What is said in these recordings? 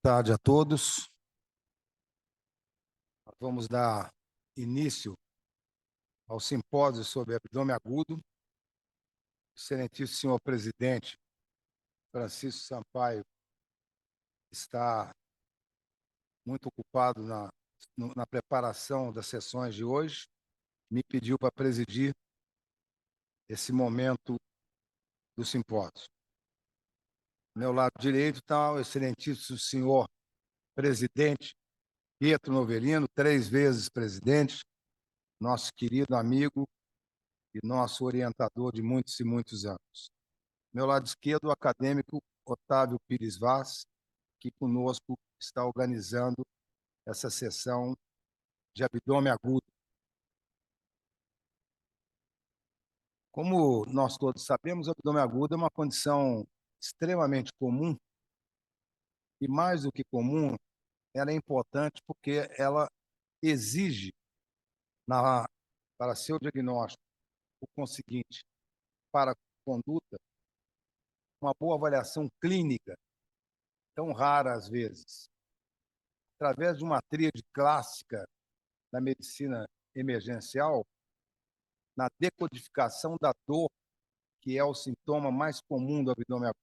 tarde a todos. Vamos dar início ao simpósio sobre abdômen agudo. Excelentíssimo senhor presidente Francisco Sampaio está muito ocupado na preparação das sessões de hoje. Me pediu para presidir esse momento do simpósio. Do meu lado direito está o excelentíssimo senhor presidente Pietro Novelino, 3 vezes presidente, nosso querido amigo e nosso orientador de muitos e muitos anos. Do meu lado esquerdo, o acadêmico Otávio Pires Vaz, que conosco está organizando essa sessão de abdômen agudo. Como nós todos sabemos, o abdômen agudo é uma condição extremamente comum e, mais do que comum, ela é importante porque ela exige, para seu diagnóstico, o conseguinte, para a conduta, uma boa avaliação clínica, tão rara às vezes, através de uma tríade clássica da medicina emergencial, na decodificação da dor, que é o sintoma mais comum do abdômen agudo,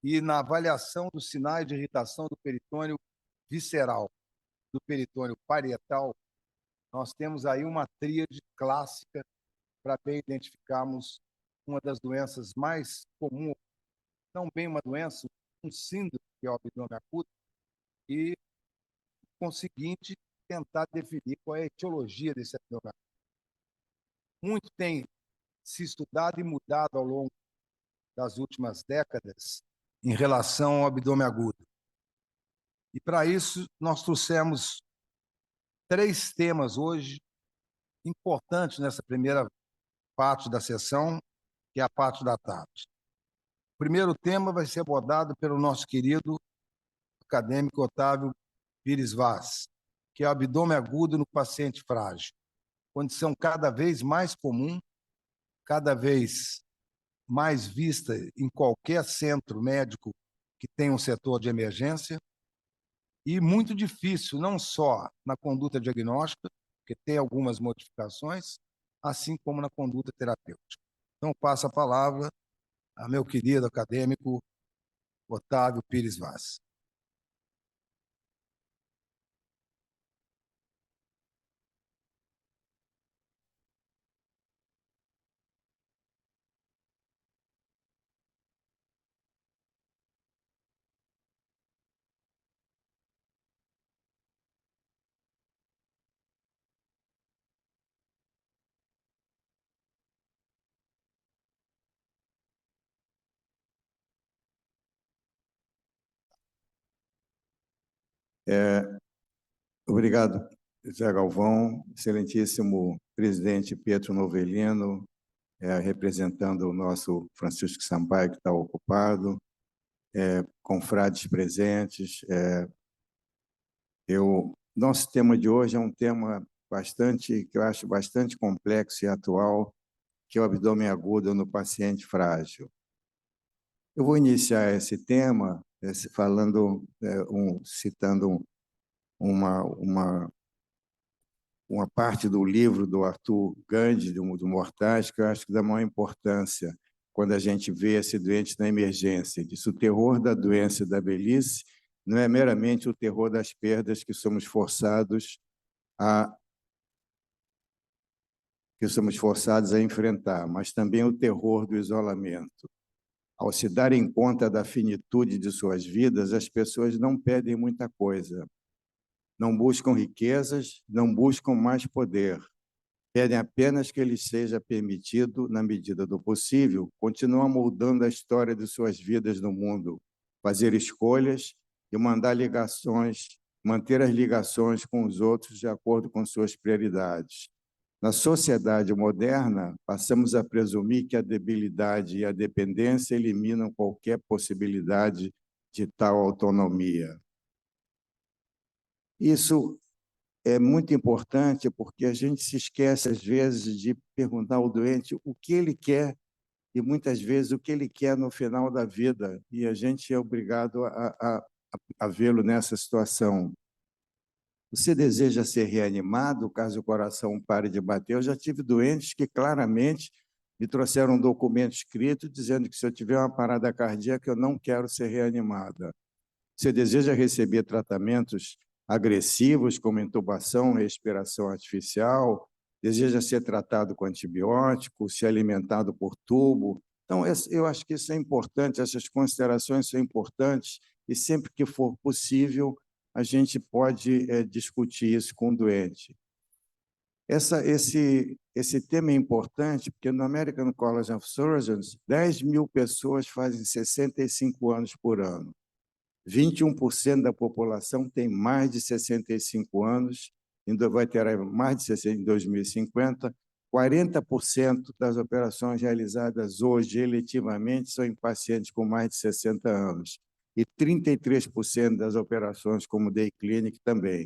e na avaliação dos sinais de irritação do peritônio visceral, do peritônio parietal. Nós temos aí uma tríade clássica para bem identificarmos uma das doenças mais comuns, não bem uma doença, um síndrome, que é o abdômen agudo, e, conseguinte, tentar definir qual é a etiologia desse abdômen agudo. Muito tem se estudado e mudado ao longo das últimas décadas em relação ao abdômen agudo. E, para isso, nós trouxemos 3 temas hoje importantes nessa primeira parte da sessão, que é a parte da tarde. O primeiro tema vai ser abordado pelo nosso querido acadêmico Otávio Pires Vaz, que é o abdômen agudo no paciente frágil, condição cada vez mais comum, cada vez mais vista em qualquer centro médico que tenha um setor de emergência, e muito difícil, não só na conduta diagnóstica, que tem algumas modificações, assim como na conduta terapêutica. Então, passo a palavra a meu querido acadêmico Otávio Pires Vaz. Obrigado, Zé Galvão, excelentíssimo presidente Pietro Novelino, representando o nosso Francisco Sampaio, que está ocupado, confrades presentes. Nosso tema de hoje é um tema que eu acho bastante complexo e atual, que é o abdômen agudo no paciente frágil. Eu vou iniciar esse tema citando uma parte do livro do Arthur Gandhi, do Mortais, que eu acho que dá maior importância quando a gente vê esse doente na emergência. Diz: o terror da doença e da velhice não é meramente o terror das perdas que somos forçados a enfrentar, mas também o terror do isolamento. Ao se darem conta da finitude de suas vidas, as pessoas não pedem muita coisa. Não buscam riquezas, não buscam mais poder. Pedem apenas que lhes seja permitido, na medida do possível, continuar moldando a história de suas vidas no mundo, fazer escolhas e manter as ligações com os outros de acordo com suas prioridades. Na sociedade moderna, passamos a presumir que a debilidade e a dependência eliminam qualquer possibilidade de tal autonomia. Isso é muito importante porque a gente se esquece, às vezes, de perguntar ao doente o que ele quer e, muitas vezes, o que ele quer no final da vida. E a gente é obrigado a a vê-lo nessa situação. Você deseja ser reanimado caso o coração pare de bater? Eu já tive doentes que claramente me trouxeram um documento escrito dizendo que se eu tiver uma parada cardíaca, eu não quero ser reanimada. Você deseja receber tratamentos agressivos, como intubação, respiração artificial? Deseja ser tratado com antibiótico, ser alimentado por tubo? Então, eu acho que isso é importante, essas considerações são importantes, e sempre que for possível, a gente pode discutir isso com o doente. Esse tema é importante porque no American College of Surgeons, 10.000 pessoas fazem 65 anos por ano. 21% da população tem mais de 65 anos, vai ter mais de 60 em 2050. 40% das operações realizadas hoje, eletivamente, são em pacientes com mais de 60 anos. E 33% das operações, como Day Clinic, também.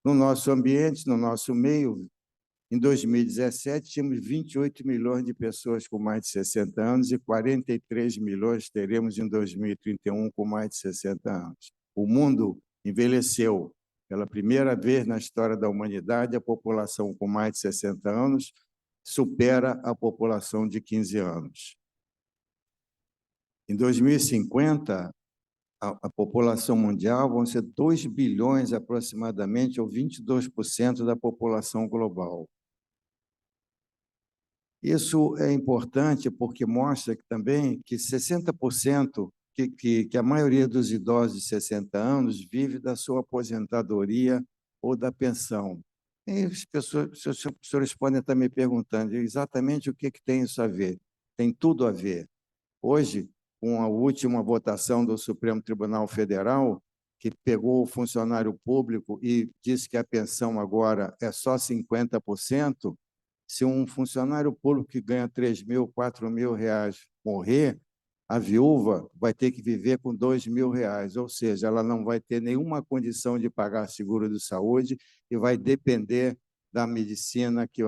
No nosso ambiente, no nosso meio, em 2017, tínhamos 28 milhões de pessoas com mais de 60 anos e 43 milhões teremos em 2031 com mais de 60 anos. O mundo envelheceu. Pela primeira vez na história da humanidade, a população com mais de 60 anos supera a população de 15 anos. Em 2050, a população mundial vão ser 2 bilhões aproximadamente, ou 22% da população global. Isso é importante porque mostra também que 60%, que a maioria dos idosos de 60 anos vive da sua aposentadoria ou da pensão. E as os senhores podem estar me perguntando exatamente o que tem isso a ver. Tem tudo a ver. Hoje, com a última votação do Supremo Tribunal Federal, que pegou o funcionário público e disse que a pensão agora é só 50%, se um funcionário público que ganha 3.000, 4.000 reais morrer, a viúva vai ter que viver com 2.000 reais, ou seja, ela não vai ter nenhuma condição de pagar seguro de saúde e vai depender da medicina que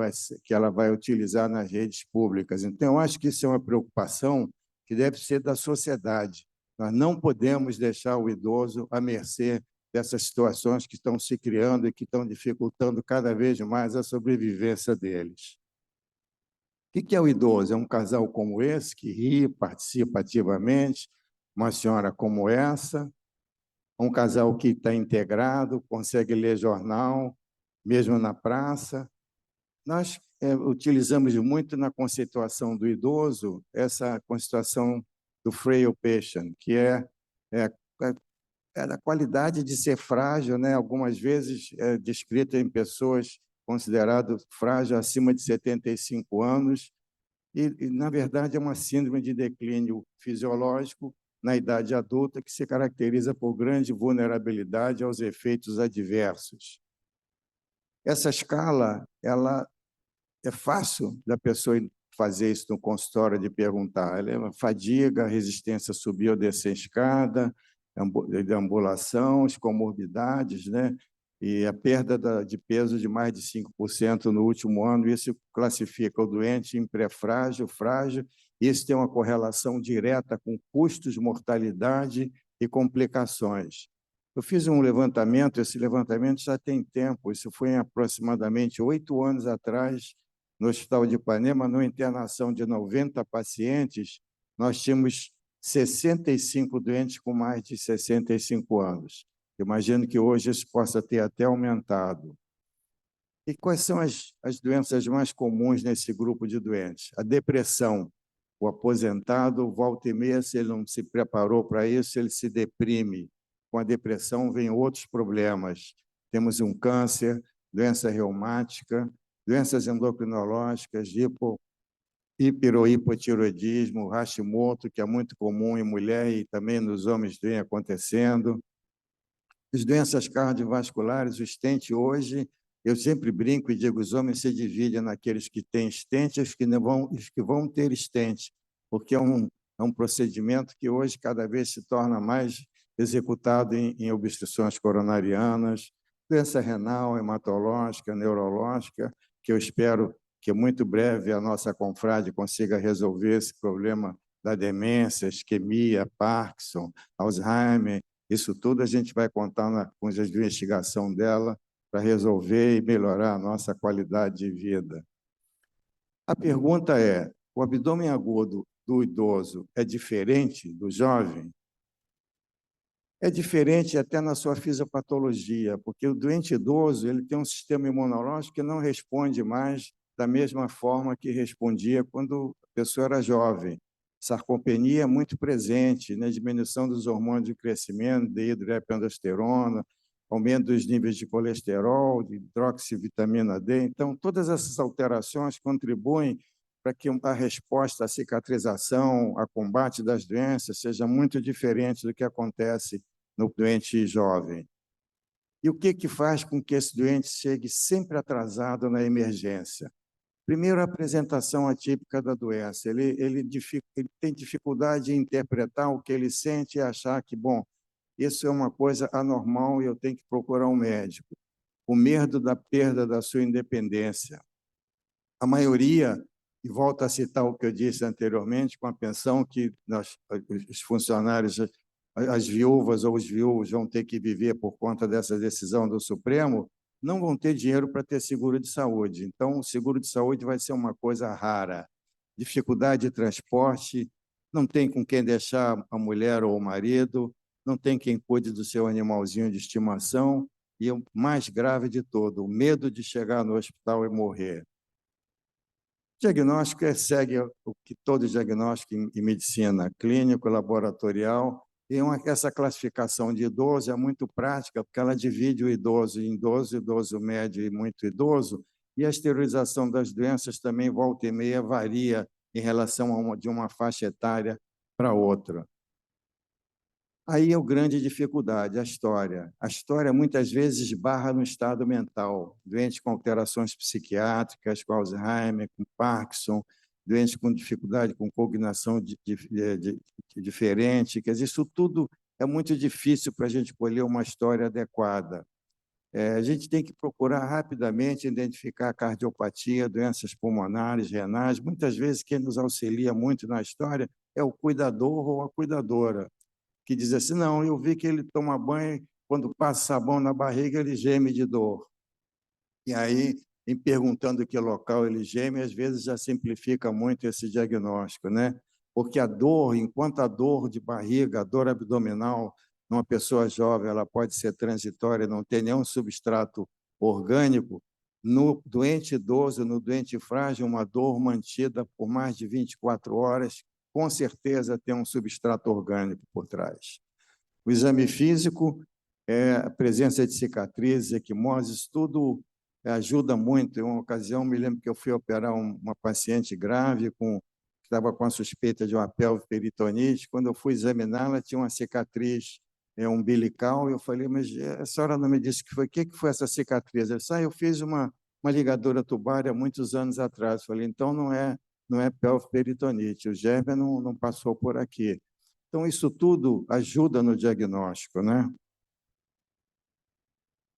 ela vai utilizar nas redes públicas. Então, eu acho que isso é uma preocupação que deve ser da sociedade. Nós não podemos deixar o idoso à mercê dessas situações que estão se criando e que estão dificultando cada vez mais a sobrevivência deles. O que é o idoso? É um casal como esse, que ri, participa ativamente, uma senhora como essa, um casal que está integrado, consegue ler jornal, mesmo na praça. Nós utilizamos muito na conceituação do idoso essa conceituação do frail patient, que é a qualidade de ser frágil, né? Algumas vezes é descrita em pessoas consideradas frágeis acima de 75 anos, na verdade, é uma síndrome de declínio fisiológico na idade adulta que se caracteriza por grande vulnerabilidade aos efeitos adversos. Essa escala, ela é fácil da pessoa fazer isso no consultório, de perguntar. Ela é uma fadiga, resistência a subir ou descer a escada, deambulação, as comorbidades, né? E a perda de peso de mais de 5% no último ano, isso classifica o doente em pré-frágil, frágil, isso tem uma correlação direta com custos, mortalidade e complicações. Eu fiz um levantamento, esse levantamento já tem tempo, isso foi em aproximadamente 8 anos atrás, no Hospital de Ipanema, numa internação de 90 pacientes, nós tínhamos 65 doentes com mais de 65 anos. Imagino que hoje isso possa ter até aumentado. E quais são as doenças mais comuns nesse grupo de doentes? A depressão. O aposentado, volta e meia, se ele não se preparou para isso, ele se deprime. Com a depressão vem outros problemas. Temos um câncer, doença reumática, doenças endocrinológicas, hiper ou hipotiroidismo, Hashimoto, que é muito comum em mulher e também nos homens vem acontecendo. As doenças cardiovasculares, o stent hoje, eu sempre brinco e digo, os homens se dividem naqueles que têm stent e os que vão ter stent, porque é um procedimento que hoje cada vez se torna mais executado em obstruções coronarianas, doença renal, hematológica, neurológica, que eu espero que muito breve a nossa confrade consiga resolver esse problema da demência, isquemia, Parkinson, Alzheimer Isso tudo a gente vai contar com a investigação dela para resolver e melhorar a nossa qualidade de vida. A pergunta é: o abdômen agudo do idoso é diferente do jovem? É diferente até na sua fisiopatologia, porque o doente idoso ele tem um sistema imunológico que não responde mais da mesma forma que respondia quando a pessoa era jovem. Sarcopenia é muito presente, né? Diminuição dos hormônios de crescimento, de hidroepiandrosterona, aumento dos níveis de colesterol, de hidroxivitamina D. Então, todas essas alterações contribuem para que a resposta à cicatrização, a combate das doenças, seja muito diferente do que acontece no doente jovem. E o que faz com que esse doente chegue sempre atrasado na emergência? Primeiro, a apresentação atípica da doença. Ele tem dificuldade em interpretar o que ele sente e achar que, bom, isso é uma coisa anormal e eu tenho que procurar um médico. O medo da perda da sua independência. A maioria, e volto a citar o que eu disse anteriormente, com a pensão que os funcionários, as viúvas ou os viúvos vão ter que viver por conta dessa decisão do Supremo, não vão ter dinheiro para ter seguro de saúde. Então, o seguro de saúde vai ser uma coisa rara. Dificuldade de transporte, não tem com quem deixar a mulher ou o marido, não tem quem cuide do seu animalzinho de estimação, e o mais grave de todo, o medo de chegar no hospital e morrer. Diagnóstico segue o que todo diagnóstico em medicina, clínico, laboratorial, e essa classificação de idoso é muito prática, porque ela divide o idoso em idoso, idoso médio e muito idoso, e a exteriorização das doenças também, volta e meia, varia em relação de uma faixa etária para outra. Aí é a grande dificuldade, a história. A história muitas vezes esbarra no estado mental, doentes com alterações psiquiátricas, com Alzheimer, com Parkinson, doentes com dificuldade com cognição diferente. Quer dizer, isso tudo é muito difícil para a gente colher uma história adequada. A gente tem que procurar rapidamente identificar a cardiopatia, doenças pulmonares, renais. Muitas vezes, quem nos auxilia muito na história é o cuidador ou a cuidadora, que diz assim, não, eu vi que ele toma banho, quando passa sabão na barriga, ele geme de dor. E aí, em perguntando que local ele geme, às vezes já simplifica muito esse diagnóstico, né? Porque a dor, enquanto a dor de barriga, a dor abdominal, numa pessoa jovem, ela pode ser transitória, não ter nenhum substrato orgânico, no doente idoso, no doente frágil, uma dor mantida por mais de 24 horas, com certeza tem um substrato orgânico por trás. O exame físico, a presença de cicatrizes, equimoses, tudo ajuda muito. Em uma ocasião, me lembro que eu fui operar uma paciente grave, que estava com a suspeita de uma pelvoperitonite. Quando eu fui examiná-la, tinha uma cicatriz umbilical. Eu falei, mas a senhora não me disse o que foi essa cicatriz? Ela disse, eu fiz uma ligadura tubária muitos anos atrás. Eu falei, então não é pelvoperitonite, o germe não passou por aqui. Então, isso tudo ajuda no diagnóstico, né?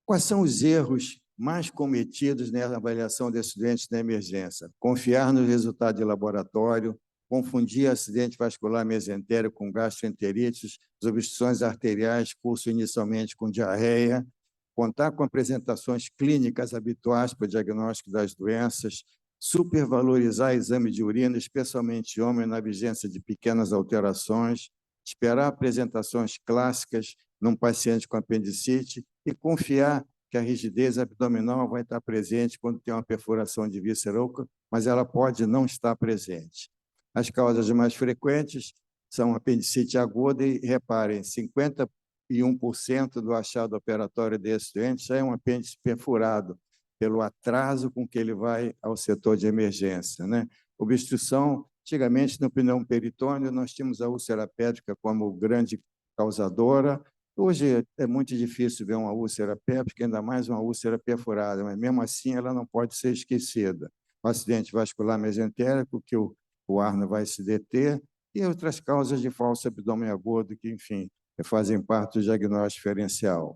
Quais são os erros mais cometidos na avaliação desses doentes na emergência? Confiar no resultado de laboratório, confundir acidente vascular mesentérico com gastroenterites, obstruções arteriais, curso inicialmente com diarreia, contar com apresentações clínicas habituais para o diagnóstico das doenças, supervalorizar exame de urina, especialmente homem, na vigência de pequenas alterações, esperar apresentações clássicas num paciente com apendicite e confiar que a rigidez abdominal vai estar presente quando tem uma perfuração de víscera oca, mas ela pode não estar presente. As causas mais frequentes são apendicite aguda e, reparem, 51% do achado operatório desse doente já é um apêndice perfurado, pelo atraso com que ele vai ao setor de emergência, né? Obstrução, antigamente no pneu peritônio nós tínhamos a úlcera péptica como grande causadora. Hoje é muito difícil ver uma úlcera péptica, ainda mais uma úlcera perfurada, mas mesmo assim ela não pode ser esquecida. O acidente vascular mesentérico, que o ar não vai se deter, e outras causas de falso abdômen agudo, que, enfim, fazem parte do diagnóstico diferencial.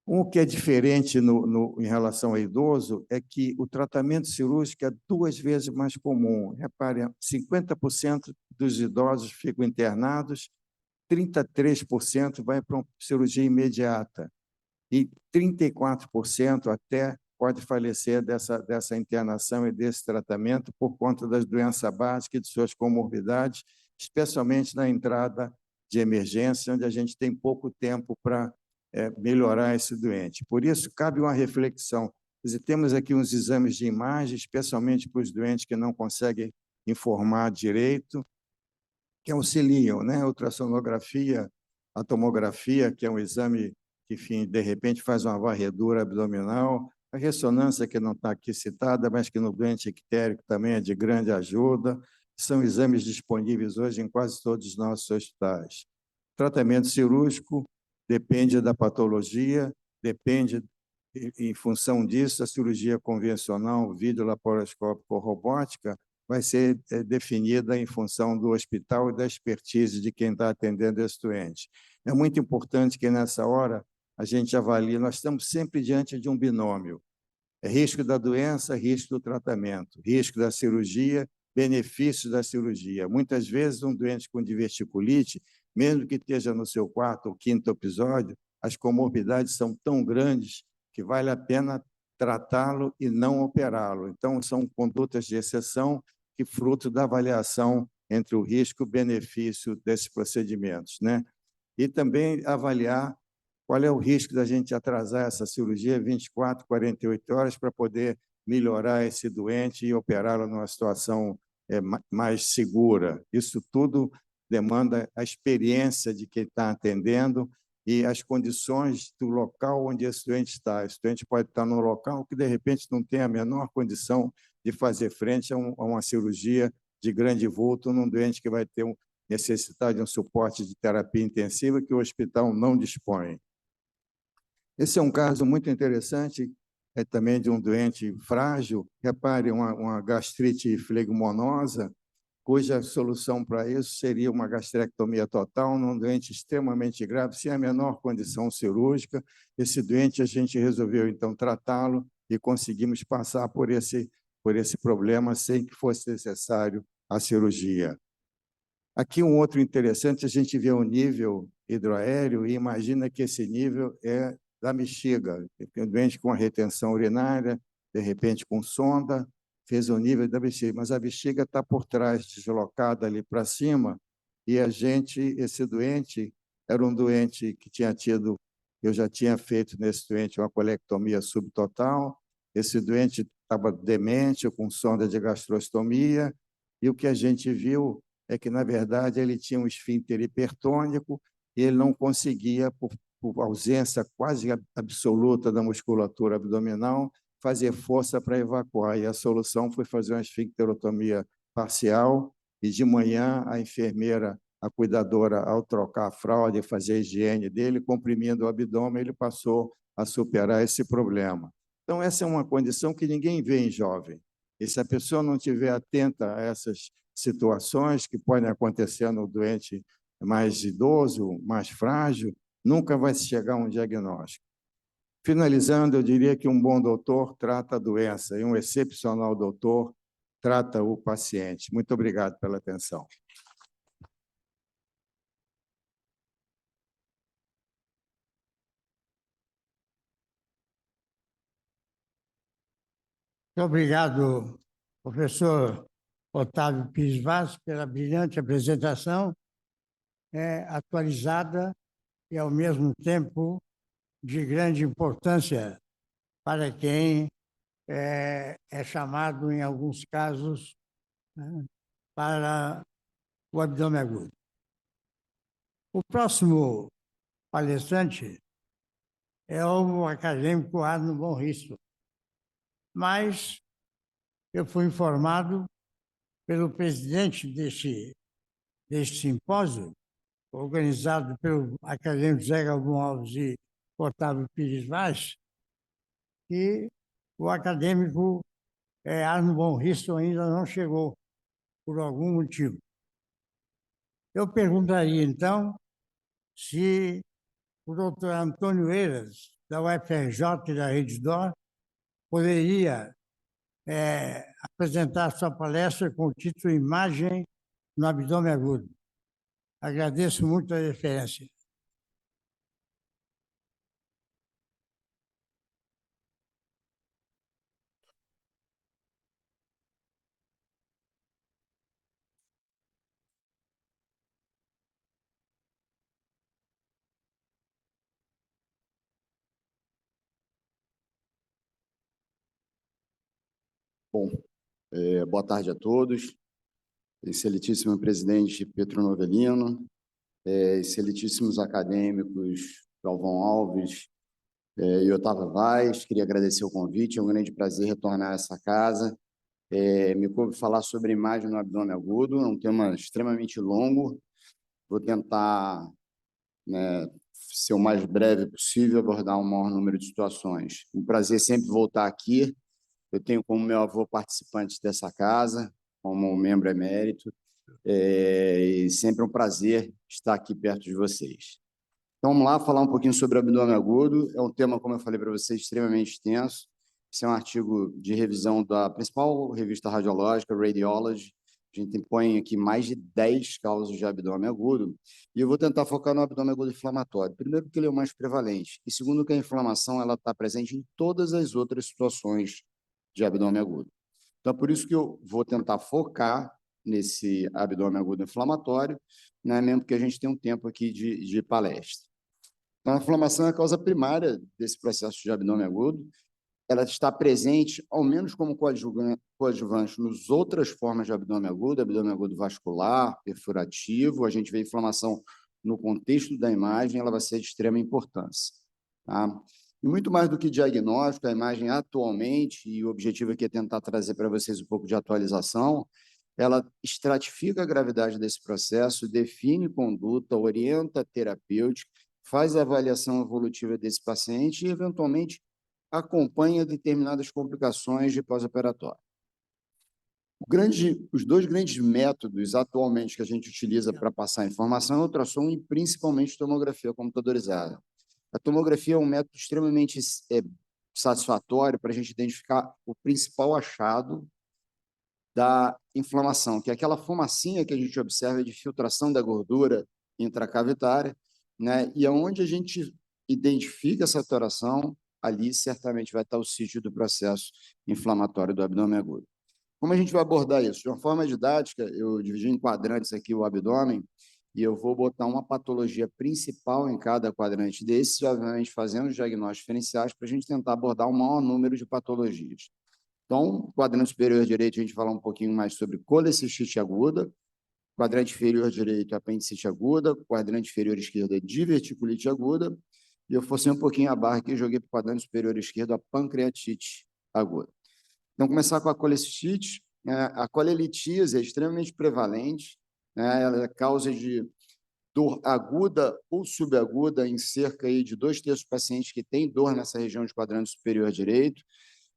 O que é diferente em relação ao idoso é que o tratamento cirúrgico é 2 vezes mais comum. Repare, 50% dos idosos ficam internados 33% vai para uma cirurgia imediata e 34% até pode falecer dessa internação e desse tratamento por conta das doenças básicas e de suas comorbidades, especialmente na entrada de emergência, onde a gente tem pouco tempo para melhorar esse doente. Por isso, cabe uma reflexão. Quer dizer, temos aqui uns exames de imagem, especialmente para os doentes que não conseguem informar direito, que auxiliam, né? A ultrassonografia, a tomografia, que é um exame que, enfim, de repente faz uma varredura abdominal, a ressonância, que não está aqui citada, mas que no doente ictérico também é de grande ajuda, são exames disponíveis hoje em quase todos os nossos hospitais. Tratamento cirúrgico depende da patologia, depende, em função disso, a cirurgia convencional, videolaparoscópica ou robótica, vai ser definida em função do hospital e da expertise de quem está atendendo esse doente. É muito importante que, nessa hora, a gente avalie, nós estamos sempre diante de um binômio. É risco da doença, risco do tratamento, risco da cirurgia, benefícios da cirurgia. Muitas vezes, um doente com diverticulite, mesmo que esteja no seu quarto ou quinto episódio, as comorbidades são tão grandes que vale a pena tratá-lo e não operá-lo. Então, são condutas de exceção que fruto da avaliação entre o risco e o benefício desses procedimentos, né? E também avaliar qual é o risco da gente atrasar essa cirurgia 24, 48 horas para poder melhorar esse doente e operá-lo numa situação mais segura. Isso tudo demanda a experiência de quem está atendendo e as condições do local onde esse doente está. Esse doente pode estar num local que, de repente, não tem a menor condição de fazer frente a uma cirurgia de grande vulto num doente que vai ter necessidade de um suporte de terapia intensiva que o hospital não dispõe. Esse é um caso muito interessante, também de um doente frágil. Repare, uma gastrite flegmonosa, cuja solução para isso seria uma gastrectomia total num doente extremamente grave, sem a menor condição cirúrgica. Esse doente, a gente resolveu, então, tratá-lo e conseguimos passar por esse problema sem que fosse necessário a cirurgia. Aqui um outro interessante, a gente vê o nível hidroaéreo e imagina que esse nível é da bexiga. Tem um doente com a retenção urinária, de repente com sonda, fez o nível da bexiga, mas a bexiga está por trás, deslocada ali para cima, e esse doente era um doente que tinha tido, eu já tinha feito nesse doente uma colectomia subtotal, esse doente estava demente, com sonda de gastrostomia, e o que a gente viu é que, na verdade, ele tinha um esfíncter hipertônico e ele não conseguia, por ausência quase absoluta da musculatura abdominal, fazer força para evacuar. E a solução foi fazer uma esfincterotomia parcial e, de manhã, a enfermeira, a cuidadora, ao trocar a fralda e fazer a higiene dele, comprimindo o abdômen, ele passou a superar esse problema. Então, essa é uma condição que ninguém vê em jovem. E se a pessoa não estiver atenta a essas situações que podem acontecer no doente mais idoso, mais frágil, nunca vai se chegar a um diagnóstico. Finalizando, eu diria que um bom doutor trata a doença e um excepcional doutor trata o paciente. Muito obrigado pela atenção. Muito obrigado, professor Otávio Pires Vaz, pela brilhante apresentação, atualizada e, ao mesmo tempo, de grande importância para quem é chamado, em alguns casos, né, para o abdômen agudo. O próximo palestrante é o acadêmico Arno von Risto, mas eu fui informado pelo presidente deste simpósio, organizado pelo acadêmico Zé Galvão Alves e Otávio Pires Vaz, que o acadêmico Arno von Risto ainda não chegou, por algum motivo. Eu perguntaria, então, se o doutor Antônio Eiras, da UFRJ e da Rede D'Or, poderia apresentar sua palestra com o título Imagem no Abdômen Agudo. Agradeço muito a referência. Bom, boa tarde a todos. Excelentíssimo presidente Petro Novelino, excelentíssimos acadêmicos Galvão Alves e Otávio Vaz, queria agradecer o convite, é um grande prazer retornar a essa casa. Me coube falar sobre imagem no abdômen agudo, é um tema extremamente longo, vou tentar, né, ser o mais breve possível, abordar o maior número de situações. Um prazer sempre voltar aqui. Eu tenho como meu avô participante dessa casa, como membro emérito, e sempre um prazer estar aqui perto de vocês. Então, vamos lá falar um pouquinho sobre o abdômen agudo. É um tema, como eu falei para vocês, extremamente extenso. Esse é um artigo de revisão da principal revista radiológica, Radiology. A gente põe aqui mais de 10 causas de abdômen agudo, e eu vou tentar focar no abdômen agudo inflamatório. Primeiro, porque ele é o mais prevalente, e segundo, que a inflamação está presente em todas as outras situações de abdômen agudo. Então, por isso que eu vou tentar focar nesse abdômen agudo inflamatório, né, mesmo que a gente tenha um tempo aqui de palestra. Então, a inflamação é a causa primária desse processo de abdômen agudo. Ela está presente, ao menos como coadjuvante, nas outras formas de abdômen agudo vascular, perfurativo. A gente vê inflamação no contexto da imagem, ela vai ser de extrema importância. Tá? E muito mais do que diagnóstico, a imagem atualmente, e o objetivo aqui é tentar trazer para vocês um pouco de atualização, ela estratifica a gravidade desse processo, define conduta, orienta a terapêutica, faz a avaliação evolutiva desse paciente e, eventualmente, acompanha determinadas complicações de pós-operatório. Os dois grandes métodos atualmente que a gente utiliza para passar informação é o ultrassom e principalmente tomografia computadorizada. A tomografia é um método extremamente satisfatório para a gente identificar o principal achado da inflamação, que é aquela fumacinha que a gente observa de filtração da gordura intracavitária, né? E aonde a gente identifica essa alteração, ali certamente vai estar o sítio do processo inflamatório do abdômen agudo. Como a gente vai abordar isso? De uma forma didática, eu dividi em quadrantes aqui o abdômen e eu vou botar uma patologia principal em cada quadrante desses, obviamente fazendo os diagnósticos diferenciais para a gente tentar abordar o maior número de patologias. Então, quadrante superior direito, a gente fala um pouquinho mais sobre colecistite aguda, quadrante inferior direito, apendicite aguda, quadrante inferior esquerdo, diverticulite aguda, e eu forcei um pouquinho a barra aqui e joguei para o quadrante superior esquerdo a pancreatite aguda. Então, começar com a colecistite, a colelitise é extremamente prevalente, né? Ela é causa de dor aguda ou subaguda em cerca aí de 2/3 dos pacientes que têm dor nessa região de quadrante superior direito.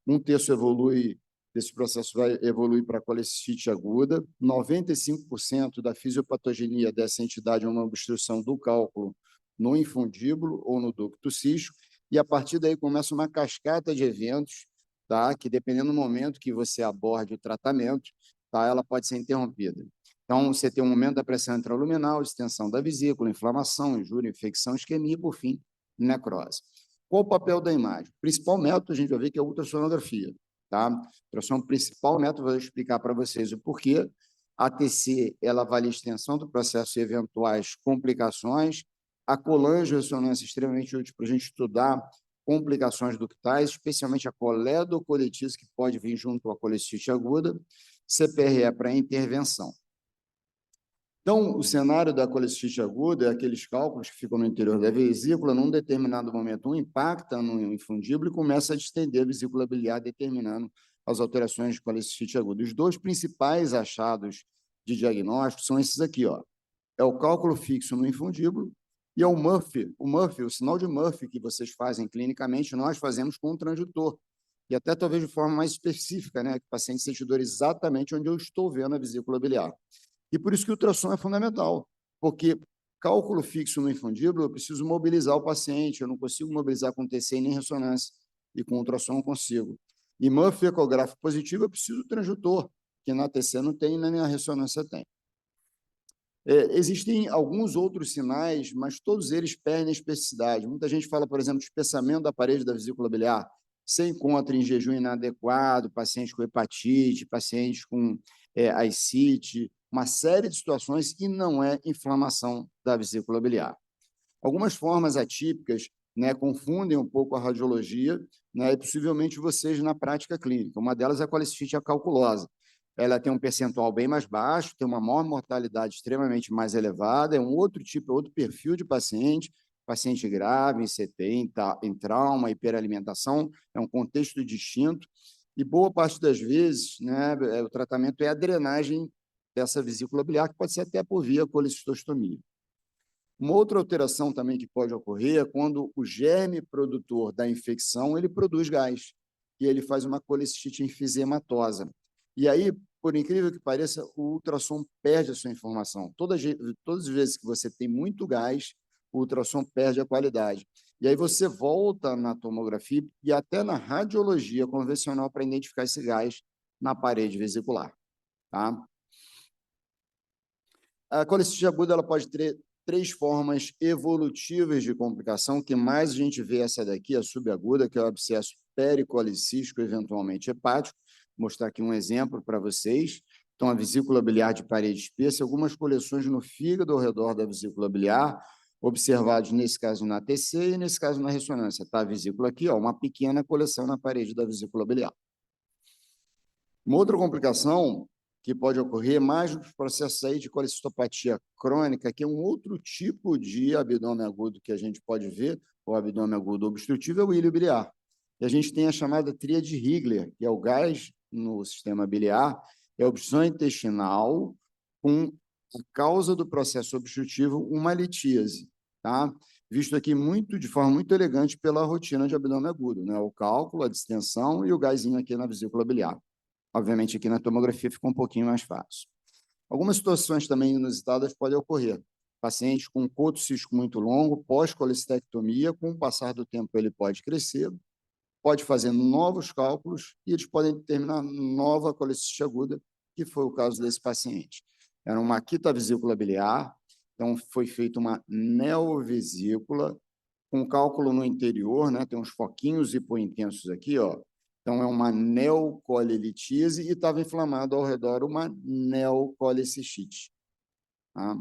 1/3 evolui, desse processo vai evoluir para colecistite aguda. 95% da fisiopatogenia dessa entidade é uma obstrução do cálculo no infundíbulo ou no ducto cístico, e a partir daí começa uma cascata de eventos, tá? Que dependendo do momento que você aborde o tratamento, tá? Ela pode ser interrompida. Então, você tem um momento da pressão intraluminal, extensão da vesícula, inflamação, injúria, infecção, isquemia e, por fim, necrose. Qual o papel da imagem? O principal método, a gente vai ver que é a ultrassonografia. Tá? A ultrassom é o principal método, vou explicar para vocês o porquê. A ATC, ela avalia a extensão do processo e eventuais complicações. A colangio-ressonância é extremamente útil para a gente estudar complicações ductais, especialmente a coledocolitise, que pode vir junto à colecistite aguda. CPRE para intervenção. Então, o cenário da colecistite aguda é aqueles cálculos que ficam no interior da vesícula, num determinado momento, impacta no infundíbulo e começa a distender a vesícula biliar, determinando as alterações de colecistite aguda. Os dois principais achados de diagnóstico são esses aqui, ó. É o cálculo fixo no infundíbulo e é o Murphy. O sinal de Murphy que vocês fazem clinicamente, nós fazemos com o transdutor, e até talvez de forma mais específica, né? Que o paciente sente dor exatamente onde eu estou vendo a vesícula biliar. E por isso que o ultrassom é fundamental, porque cálculo fixo no infundíbulo, eu preciso mobilizar o paciente, eu não consigo mobilizar com TC nem ressonância, e com ultrassom eu consigo. E Murphy ecográfico positivo, eu preciso do transdutor, que na TC não tem, nem na ressonância tem. Existem alguns outros sinais, mas todos eles perdem especificidade. Muita gente fala, por exemplo, de espessamento da parede da vesícula biliar. Você encontra em jejum inadequado, pacientes com hepatite, pacientes com ascite, uma série de situações que não é inflamação da vesícula biliar. Algumas formas atípicas, né, confundem um pouco a radiologia, né, e possivelmente vocês na prática clínica. Uma delas é a colecistite acalculosa. Ela tem um percentual bem mais baixo, tem uma maior mortalidade extremamente mais elevada, é um outro tipo, outro perfil de paciente, paciente grave, em CT, em trauma, hiperalimentação, é um contexto distinto, e boa parte das vezes, né, o tratamento é a drenagem dessa vesícula biliar, que pode ser até por via colecistostomia. Uma outra alteração também que pode ocorrer é quando o germe produtor da infecção ele produz gás, e ele faz uma colecistite enfisematosa. E aí, por incrível que pareça, o ultrassom perde a sua informação. Todas as vezes que você tem muito gás, o ultrassom perde a qualidade. E aí você volta na tomografia e até na radiologia convencional para identificar esse gás na parede vesicular. Tá? A colecistite aguda ela pode ter 3 formas evolutivas de complicação, que mais a gente vê essa daqui, a subaguda, que é o abscesso pericolicístico, eventualmente hepático. Vou mostrar aqui um exemplo para vocês. Então, a vesícula biliar de parede espessa, algumas coleções no fígado ao redor da vesícula biliar, observados nesse caso na ATC e nesse caso na ressonância. Tá? A vesícula aqui, ó, uma pequena coleção na parede da vesícula biliar. Uma outra complicação que pode ocorrer mais nos processos aí de colecistopatia crônica, que é um outro tipo de abdômen agudo que a gente pode ver, o abdômen agudo obstrutivo, é o ilho biliar. E a gente tem a chamada tríade Higler, que é o gás no sistema biliar, é a obstrução intestinal com a causa do processo obstrutivo, uma litíase, tá? Visto aqui de forma muito elegante pela rotina de abdômen agudo, né? O cálculo, a distensão e o gásinho aqui na vesícula biliar. Obviamente, aqui na tomografia fica um pouquinho mais fácil. Algumas situações também inusitadas podem ocorrer. Paciente com coto cístico muito longo, pós-colecistectomia, com o passar do tempo ele pode crescer, pode fazer novos cálculos e eles podem determinar nova colecistite aguda, que foi o caso desse paciente. Era uma quitavesícula biliar, então foi feita uma neovesícula, com cálculo no interior, né? Tem uns foquinhos hipointensos aqui, ó. Então, é uma neocolelitise e estava inflamado ao redor uma neocolecistite. Tá?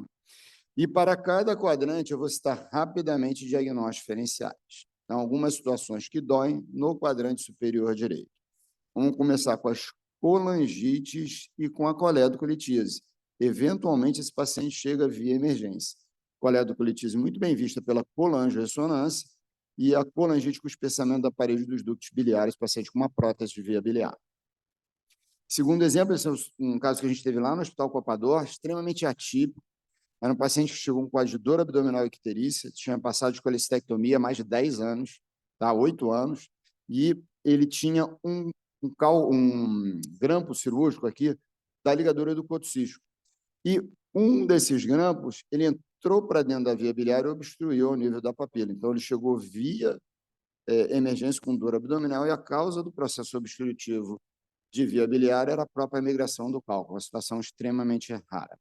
E para cada quadrante, eu vou citar rapidamente diagnósticos diferenciais. Então, algumas situações que doem no quadrante superior direito. Vamos começar com as colangites e com a coledocolitíase. Eventualmente, esse paciente chega via emergência. Coledocolitíase muito bem vista pela colangiorressonância, e a colangite com espessamento da parede dos ductos biliares, paciente com uma prótese de via biliar. Segundo exemplo, esse é um caso que a gente teve lá no Hospital Copador, extremamente atípico. Era um paciente que chegou com quadro de dor abdominal icterícia, tinha passado de colecistectomia há mais de 10 anos, tá? 8 anos, e ele tinha um grampo cirúrgico aqui da ligadura do coto cístico. E um desses grampos, ele entrou para dentro da via biliar e obstruiu o nível da papila. Então, ele chegou via emergência com dor abdominal e a causa do processo obstrutivo de via biliar era a própria migração do cálculo, uma situação extremamente rara.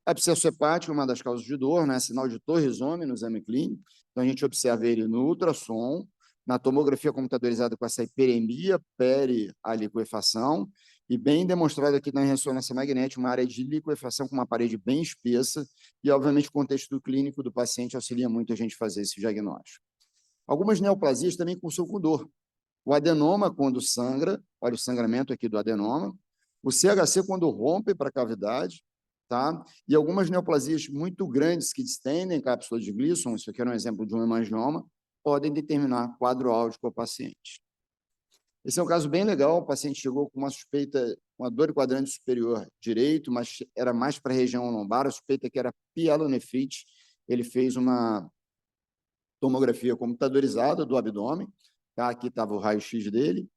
Abscesso hepático é uma das causas de dor, né? Sinal de torrisome no exame clínico. Então, a gente observa ele no ultrassom, na tomografia computadorizada com essa hiperemia peri-liquefação, e bem demonstrado aqui na ressonância magnética, uma área de liquefação com uma parede bem espessa, e, obviamente, o contexto clínico do paciente auxilia muito a gente fazer esse diagnóstico. Algumas neoplasias também cursam com dor. O adenoma, quando sangra, olha o sangramento aqui do adenoma, o CHC, quando rompe para a cavidade, tá? E algumas neoplasias muito grandes que distendem cápsula de Gleason, isso aqui era um exemplo de um hemangioma, podem determinar quadro álgico ao paciente. Esse é um caso bem legal, o paciente chegou com uma suspeita, uma dor de quadrante superior direito, mas era mais para a região lombar, a suspeita que era pielonefrite. Ele fez uma tomografia computadorizada do abdômen, tá? Aqui estava o raio-x dele,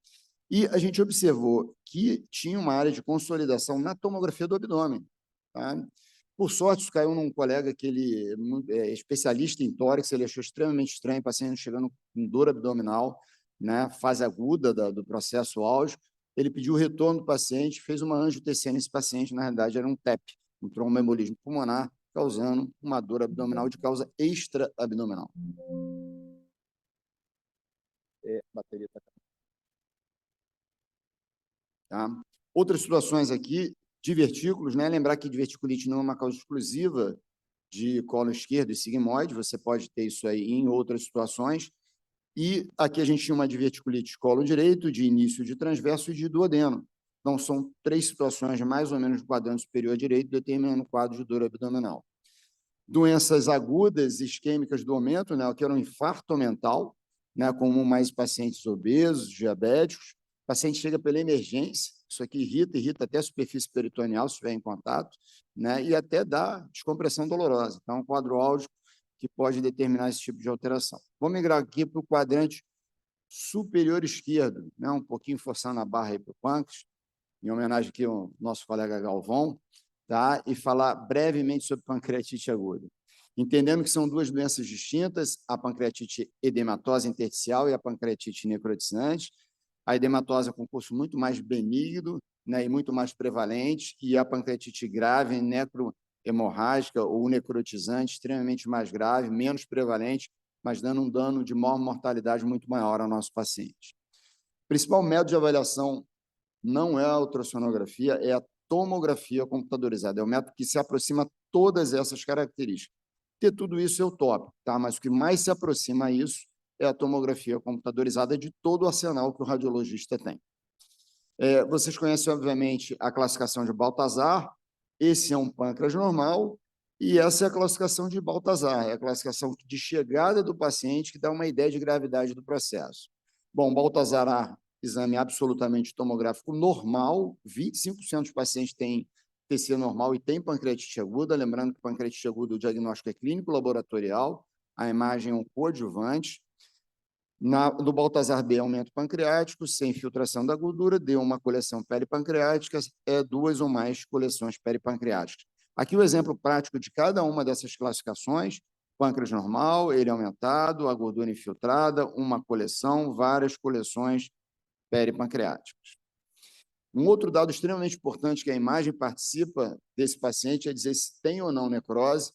e a gente observou que tinha uma área de consolidação na tomografia do abdômen. Tá? Por sorte, isso caiu num colega que ele é especialista em tórax, ele achou extremamente estranho, paciente chegando com dor abdominal, né, fase aguda do processo álgico. Ele pediu o retorno do paciente, fez uma angiotensina nesse paciente, na realidade era um TEP, um tromboembolismo pulmonar, causando uma dor abdominal de causa extra-abdominal. Bateria tá... Tá? Outras situações aqui, divertículos, né? Lembrar que diverticulite não é uma causa exclusiva de colo esquerdo e sigmoide, você pode ter isso aí em outras situações. E aqui a gente tinha uma diverticulite de colo direito, de início de transverso e de duodeno. Então, são 3 situações mais ou menos do quadrante superior direito, determinando o quadro de dor abdominal. Doenças agudas isquêmicas do aumento, né, que era um infarto mental, né, comum mais pacientes obesos, diabéticos. O paciente chega pela emergência, isso aqui irrita até a superfície peritoneal, se estiver em contato, né, e até dá descompressão dolorosa. Então, é um quadro álgico que pode determinar esse tipo de alteração. Vou migrar aqui para o quadrante superior esquerdo, né, um pouquinho forçando a barra aí para o pâncreas, em homenagem aqui ao nosso colega Galvão, tá? E falar brevemente sobre pancreatite aguda. Entendendo que são 2 doenças distintas, a pancreatite edematosa intersticial e a pancreatite necrotizante. A edematose é um curso muito mais benigno, né, e muito mais prevalente, e a pancreatite grave, necrohemorrágica ou necrotizante, extremamente mais grave, menos prevalente, mas dando um dano de maior mortalidade muito maior ao nosso paciente. O principal método de avaliação não é a ultrassonografia, é a tomografia computadorizada. É o método que se aproxima a todas essas características. Ter tudo isso é o top, tá? Mas o que mais se aproxima a isso é a tomografia computadorizada de todo o arsenal que o radiologista tem. Vocês conhecem, obviamente, a classificação de Baltazar. Esse é um pâncreas normal e essa é a classificação de Baltazar, é a classificação de chegada do paciente que dá uma ideia de gravidade do processo. Bom, Baltazar, exame absolutamente tomográfico normal, 25% dos pacientes têm TC normal e tem pancreatite aguda, lembrando que pancreatite aguda, o diagnóstico é clínico laboratorial, a imagem é um coadjuvante. No Baltazar B, aumento pancreático, sem filtração da gordura, deu uma coleção peripancreática, 2 ou mais coleções peripancreáticas. Aqui o exemplo prático de cada uma dessas classificações: pâncreas normal, ele aumentado, a gordura infiltrada, uma coleção, várias coleções peripancreáticas. Um outro dado extremamente importante que a imagem participa desse paciente é dizer se tem ou não necrose,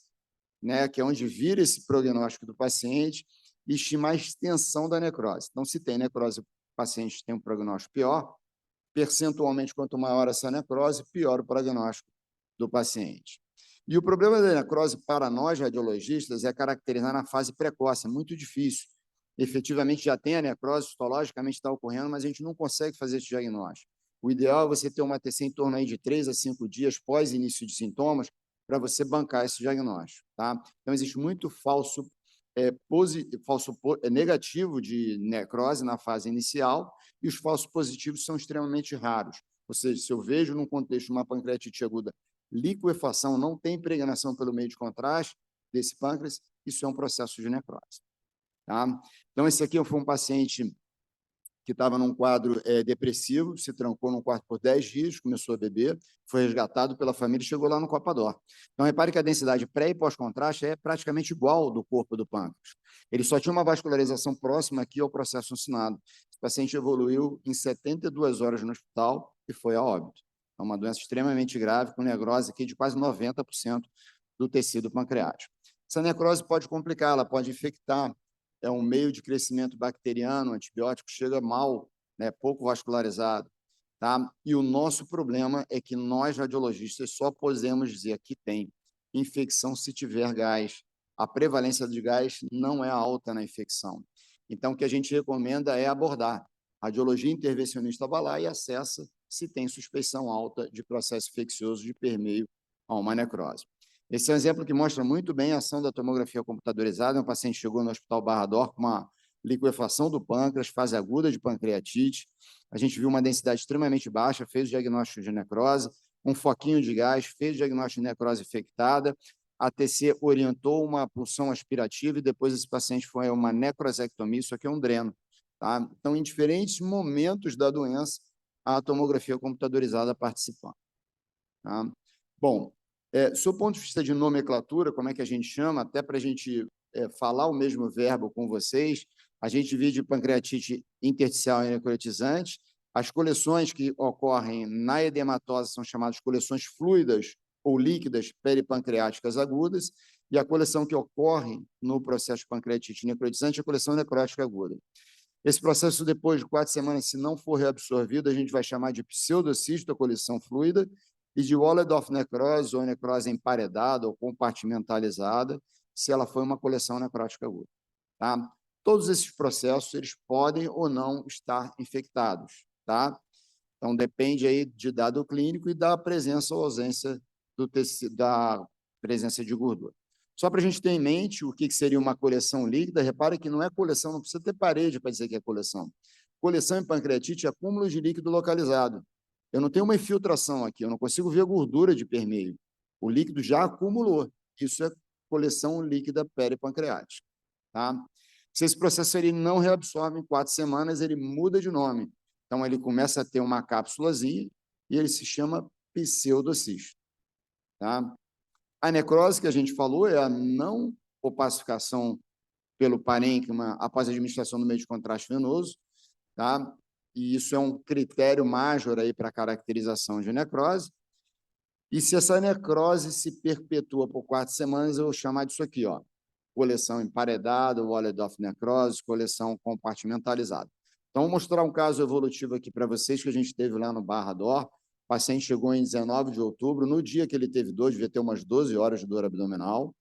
né, que é onde vira esse prognóstico do paciente, e estimar a extensão da necrose. Então, se tem necrose, o paciente tem um prognóstico pior. Percentualmente, quanto maior essa necrose, pior o prognóstico do paciente. E o problema da necrose para nós, radiologistas, é caracterizar na fase precoce, é muito difícil. Efetivamente, já tem a necrose, histologicamente está ocorrendo, mas a gente não consegue fazer esse diagnóstico. O ideal é você ter uma TC em torno aí de 3 a 5 dias pós início de sintomas para você bancar esse diagnóstico. Tá? Então, existe muito negativo de necrose na fase inicial e os falsos positivos são extremamente raros. Ou seja, se eu vejo num contexto uma pancreatite aguda, liquefação, não tem impregnação pelo meio de contraste desse pâncreas, isso é um processo de necrose. Tá? Então, esse aqui foi um paciente que estava num quadro depressivo, se trancou num quarto por 10 dias, começou a beber, foi resgatado pela família e chegou lá no Copador. Então, repare que a densidade pré e pós-contraste é praticamente igual do corpo do pâncreas. Ele só tinha uma vascularização próxima aqui ao processo ensinado. O paciente evoluiu em 72 horas no hospital e foi a óbito. É uma doença extremamente grave, com necrose aqui de quase 90% do tecido pancreático. Essa necrose pode complicar, ela pode infectar, é um meio de crescimento bacteriano, o antibiótico chega mal, né, pouco vascularizado. Tá? E o nosso problema é que nós, radiologistas, só podemos dizer que tem infecção se tiver gás. A prevalência de gás não é alta na infecção. Então, o que a gente recomenda é abordar. A radiologia intervencionista vai lá e acessa se tem suspeição alta de processo infeccioso de permeio a uma necrose. Esse é um exemplo que mostra muito bem a ação da tomografia computadorizada. Um paciente chegou no Hospital Barra d'Or com uma liquefação do pâncreas, fase aguda de pancreatite. A gente viu uma densidade extremamente baixa, fez o diagnóstico de necrose, um foquinho de gás, fez o diagnóstico de necrose infectada. A TC orientou uma punção aspirativa e depois esse paciente foi a uma necrosectomia, isso aqui é um dreno. Tá? Então, em diferentes momentos da doença, a tomografia computadorizada participando. Tá? Bom, sob o ponto de vista de nomenclatura, como é que a gente chama, até para a gente falar o mesmo verbo com vocês, a gente divide pancreatite intersticial e necrotizante. As coleções que ocorrem na edematose são chamadas coleções fluidas ou líquidas peripancreáticas agudas, e a coleção que ocorre no processo de pancreatite necrotizante é a coleção necrótica aguda. Esse processo, depois de 4 semanas, se não for reabsorvido, a gente vai chamar de pseudocisto, a coleção fluida, e de Walledorf necrose, ou necrose emparedada ou compartimentalizada, se ela foi uma coleção necrótica aguda. Tá? Todos esses processos, eles podem ou não estar infectados. Tá? Então, depende aí de dado clínico e da presença ou ausência do tecido, da presença de gordura. Só para a gente ter em mente o que seria uma coleção líquida, repara que não é coleção, não precisa ter parede para dizer que é coleção. Coleção em pancreatite é acúmulo de líquido localizado. Eu não tenho uma infiltração aqui, eu não consigo ver a gordura de permeio. O líquido já acumulou. Isso é coleção líquida peripancreática. Tá? Se esse processo ele não reabsorve em 4 semanas, ele muda de nome. Então, ele começa a ter uma cápsulazinha e ele se chama pseudocisto. Tá? A necrose que a gente falou é a não opacificação pelo parênquima após a administração do meio de contraste venoso, tá? E isso é um critério major aí para a caracterização de necrose. E se essa necrose se perpetua por 4 semanas, eu vou chamar disso aqui, ó, coleção emparedada, Walledorf necrose, coleção compartimentalizada. Então, vou mostrar um caso evolutivo aqui para vocês que a gente teve lá no Barra D'Or. O paciente chegou em 19 de outubro, no dia que ele teve dor, devia ter umas 12 horas de dor abdominal,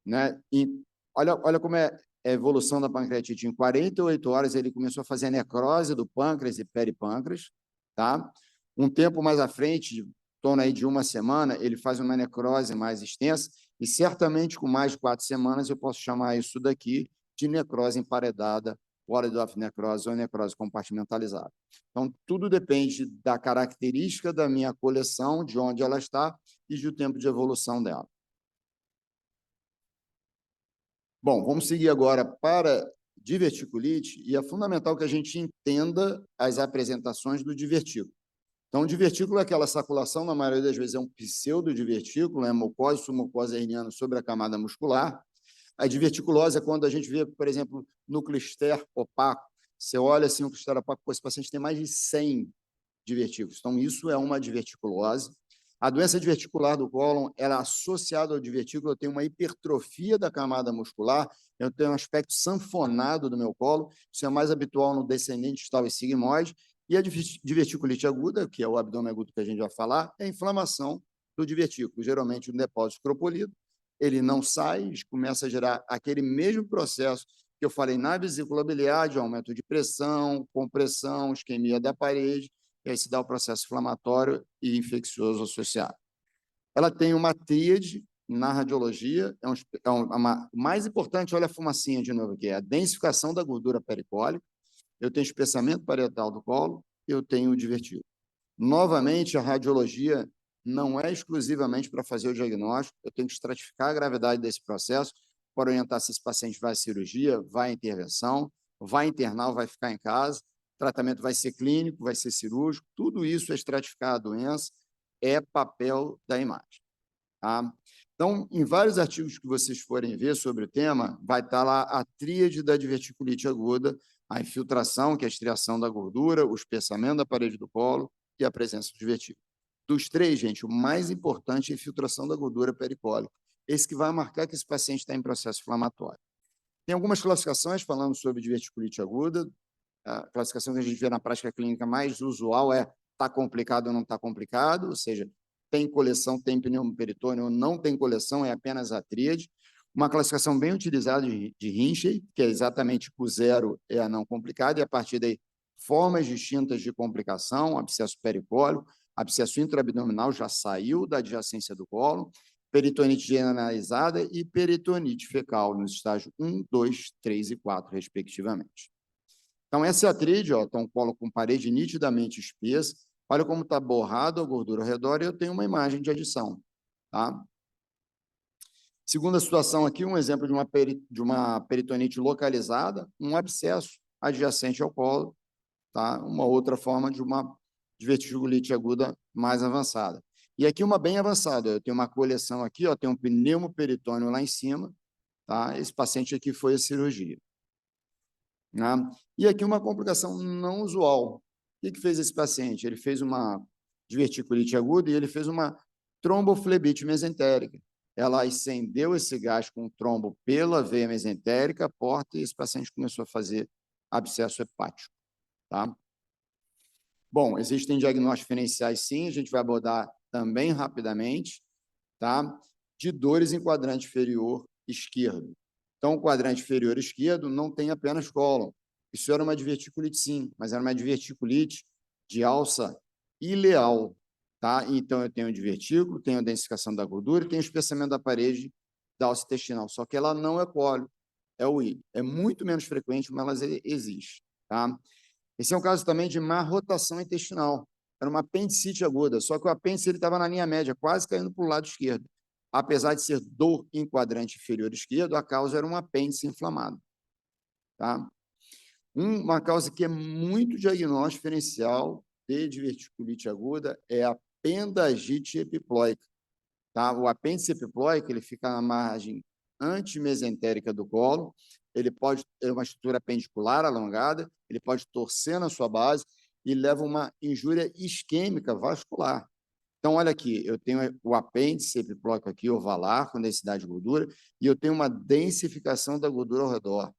né? E olha como é a evolução da pancreatite. Em 48 horas, ele começou a fazer a necrose do pâncreas e peripâncreas, tá? Um tempo mais à frente, em torno aí de 1 semana, ele faz uma necrose mais extensa e, certamente, com mais de 4 semanas, eu posso chamar isso daqui de necrose emparedada, Walledorf necrose ou necrose compartimentalizada. Então, tudo depende da característica da minha coleção, de onde ela está e do tempo de evolução dela. Bom, vamos seguir agora para diverticulite, e é fundamental que a gente entenda as apresentações do divertículo. Então, o divertículo é aquela saculação, na maioria das vezes é um pseudodivertículo, é mucose, submucosa herniana sobre a camada muscular. A diverticulose é quando a gente vê, por exemplo, no clister opaco. Você olha assim, o clister opaco, esse paciente tem mais de 100 divertículos. Então, isso é uma diverticulose. A doença diverticular do cólon, ela é associada ao divertículo, eu tenho uma hipertrofia da camada muscular, eu tenho um aspecto sanfonado do meu colo, isso é mais habitual no descendente distal e sigmoide, e a diverticulite aguda, que é o abdômen agudo que a gente vai falar, é a inflamação do divertículo, geralmente um depósito cropolido, ele não sai, começa a gerar aquele mesmo processo que eu falei na vesícula biliar, de aumento de pressão, compressão, isquemia da parede, e aí se dá o processo inflamatório e infeccioso associado. Ela tem uma tríade na radiologia, o mais importante, olha a fumacinha de novo aqui, é a densificação da gordura pericólica, eu tenho espessamento parietal do colo, eu tenho o divertículo. Novamente, a radiologia não é exclusivamente para fazer o diagnóstico, eu tenho que estratificar a gravidade desse processo para orientar se esse paciente vai à cirurgia, vai à intervenção, vai internar ou vai ficar em casa, o tratamento vai ser clínico, vai ser cirúrgico, tudo isso é estratificar a doença, é papel da imagem. Tá? Então, em vários artigos que vocês forem ver sobre o tema, vai estar lá a tríade da diverticulite aguda, a infiltração, que é a estriação da gordura, o espessamento da parede do colo e a presença do divertículo. Dos 3, gente, o mais importante é a infiltração da gordura pericólica. Esse que vai marcar que esse paciente está em processo inflamatório. Tem algumas classificações falando sobre diverticulite aguda. A classificação que a gente vê na prática clínica mais usual é está complicado ou não está complicado, ou seja, tem coleção, tem pneumoperitônio ou não tem coleção, é apenas a tríade. Uma classificação bem utilizada de Hinchey, que é exatamente o 0 é a não complicada, e a partir daí formas distintas de complicação, abscesso pericólico, abscesso intraabdominal já saiu da adjacência do colo, peritonite generalizada e peritonite fecal nos estágios 1, 2, 3 e 4, respectivamente. Então, essa é a tríade, ó, então, colo com parede nitidamente espessa, olha como está borrado a gordura ao redor e eu tenho uma imagem de adição. Tá? Segunda situação aqui, um exemplo de uma peritonite localizada, um abscesso adjacente ao colo, tá? Uma outra forma de uma diverticulite aguda mais avançada. E aqui uma bem avançada, eu tenho uma coleção aqui, ó, tem um pneumoperitônio lá em cima, tá? Esse paciente aqui foi a cirurgia. Né? E aqui uma complicação não usual. O que fez esse paciente? Ele fez uma diverticulite aguda e ele fez uma Tromboflebite mesentérica. Ela ascendeu esse gás com trombo pela veia mesentérica, porta, e esse paciente começou a fazer abscesso hepático. Tá? Bom, existem diagnósticos diferenciais, sim, a gente vai abordar também rapidamente, tá? De dores em quadrante inferior esquerdo. Então, o quadrante inferior esquerdo não tem apenas cólon. Isso era uma diverticulite, sim, mas era uma diverticulite de alça ileal. Tá? Então, eu tenho divertículo, tenho a densificação da gordura e tenho o espessamento da parede da alça intestinal. Só que ela não é cólon, é o I. É muito menos frequente, mas ela existe. Tá? Esse é um caso também de má rotação intestinal. Era uma apendicite aguda, só que o apêndice estava na linha média, quase caindo para o lado esquerdo. Apesar de ser dor em quadrante inferior esquerdo, a causa era um apêndice inflamado. Tá? Uma causa que é muito diagnóstico diferencial de diverticulite aguda é a pendagite epiploica. Tá? O apêndice epiploico ele fica na margem antimesentérica do colo, ele pode ter uma estrutura apendicular alongada, ele pode torcer na sua base e leva uma injúria isquêmica vascular. Então, olha aqui, eu tenho o apêndice epiploico aqui, ovalar, com densidade de gordura, e eu tenho uma densificação da gordura ao redor.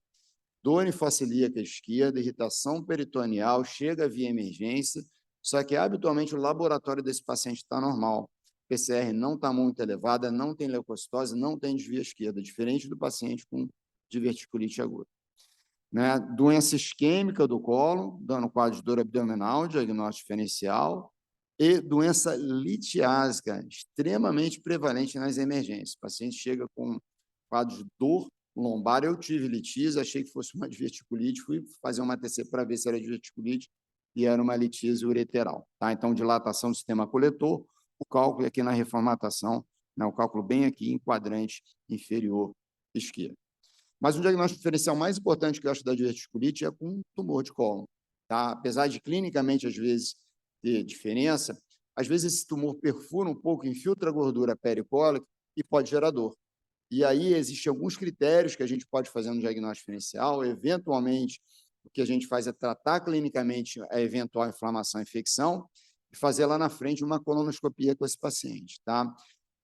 Dor infocilíaca esquerda, irritação peritoneal, chega via emergência, só que habitualmente o laboratório desse paciente está normal. PCR não está muito elevada, não tem leucocitose, não tem desvio à esquerda, diferente do paciente com diverticulite aguda. Né? Doença isquêmica do cólon, dando quadro de dor abdominal, diagnóstico diferencial, e doença litiásica, extremamente prevalente nas emergências. O paciente chega com quadro de dor lombar, eu tive litíase, achei que fosse uma diverticulite, fui fazer uma TC para ver se era diverticulite, e era uma litíase ureteral. Tá? Então, dilatação do sistema coletor, o cálculo aqui na reformatação, né? O cálculo bem aqui em quadrante inferior esquerdo. Mas o diagnóstico diferencial mais importante que eu acho da diverticulite é com tumor de cólon. Tá? Apesar de clinicamente, às vezes, ter diferença, às vezes esse tumor perfura um pouco, infiltra a gordura pericólica e pode gerar dor. E aí existem alguns critérios que a gente pode fazer no diagnóstico diferencial. Eventualmente, o que a gente faz é tratar clinicamente a eventual inflamação e infecção e fazer lá na frente uma colonoscopia com esse paciente. Tá?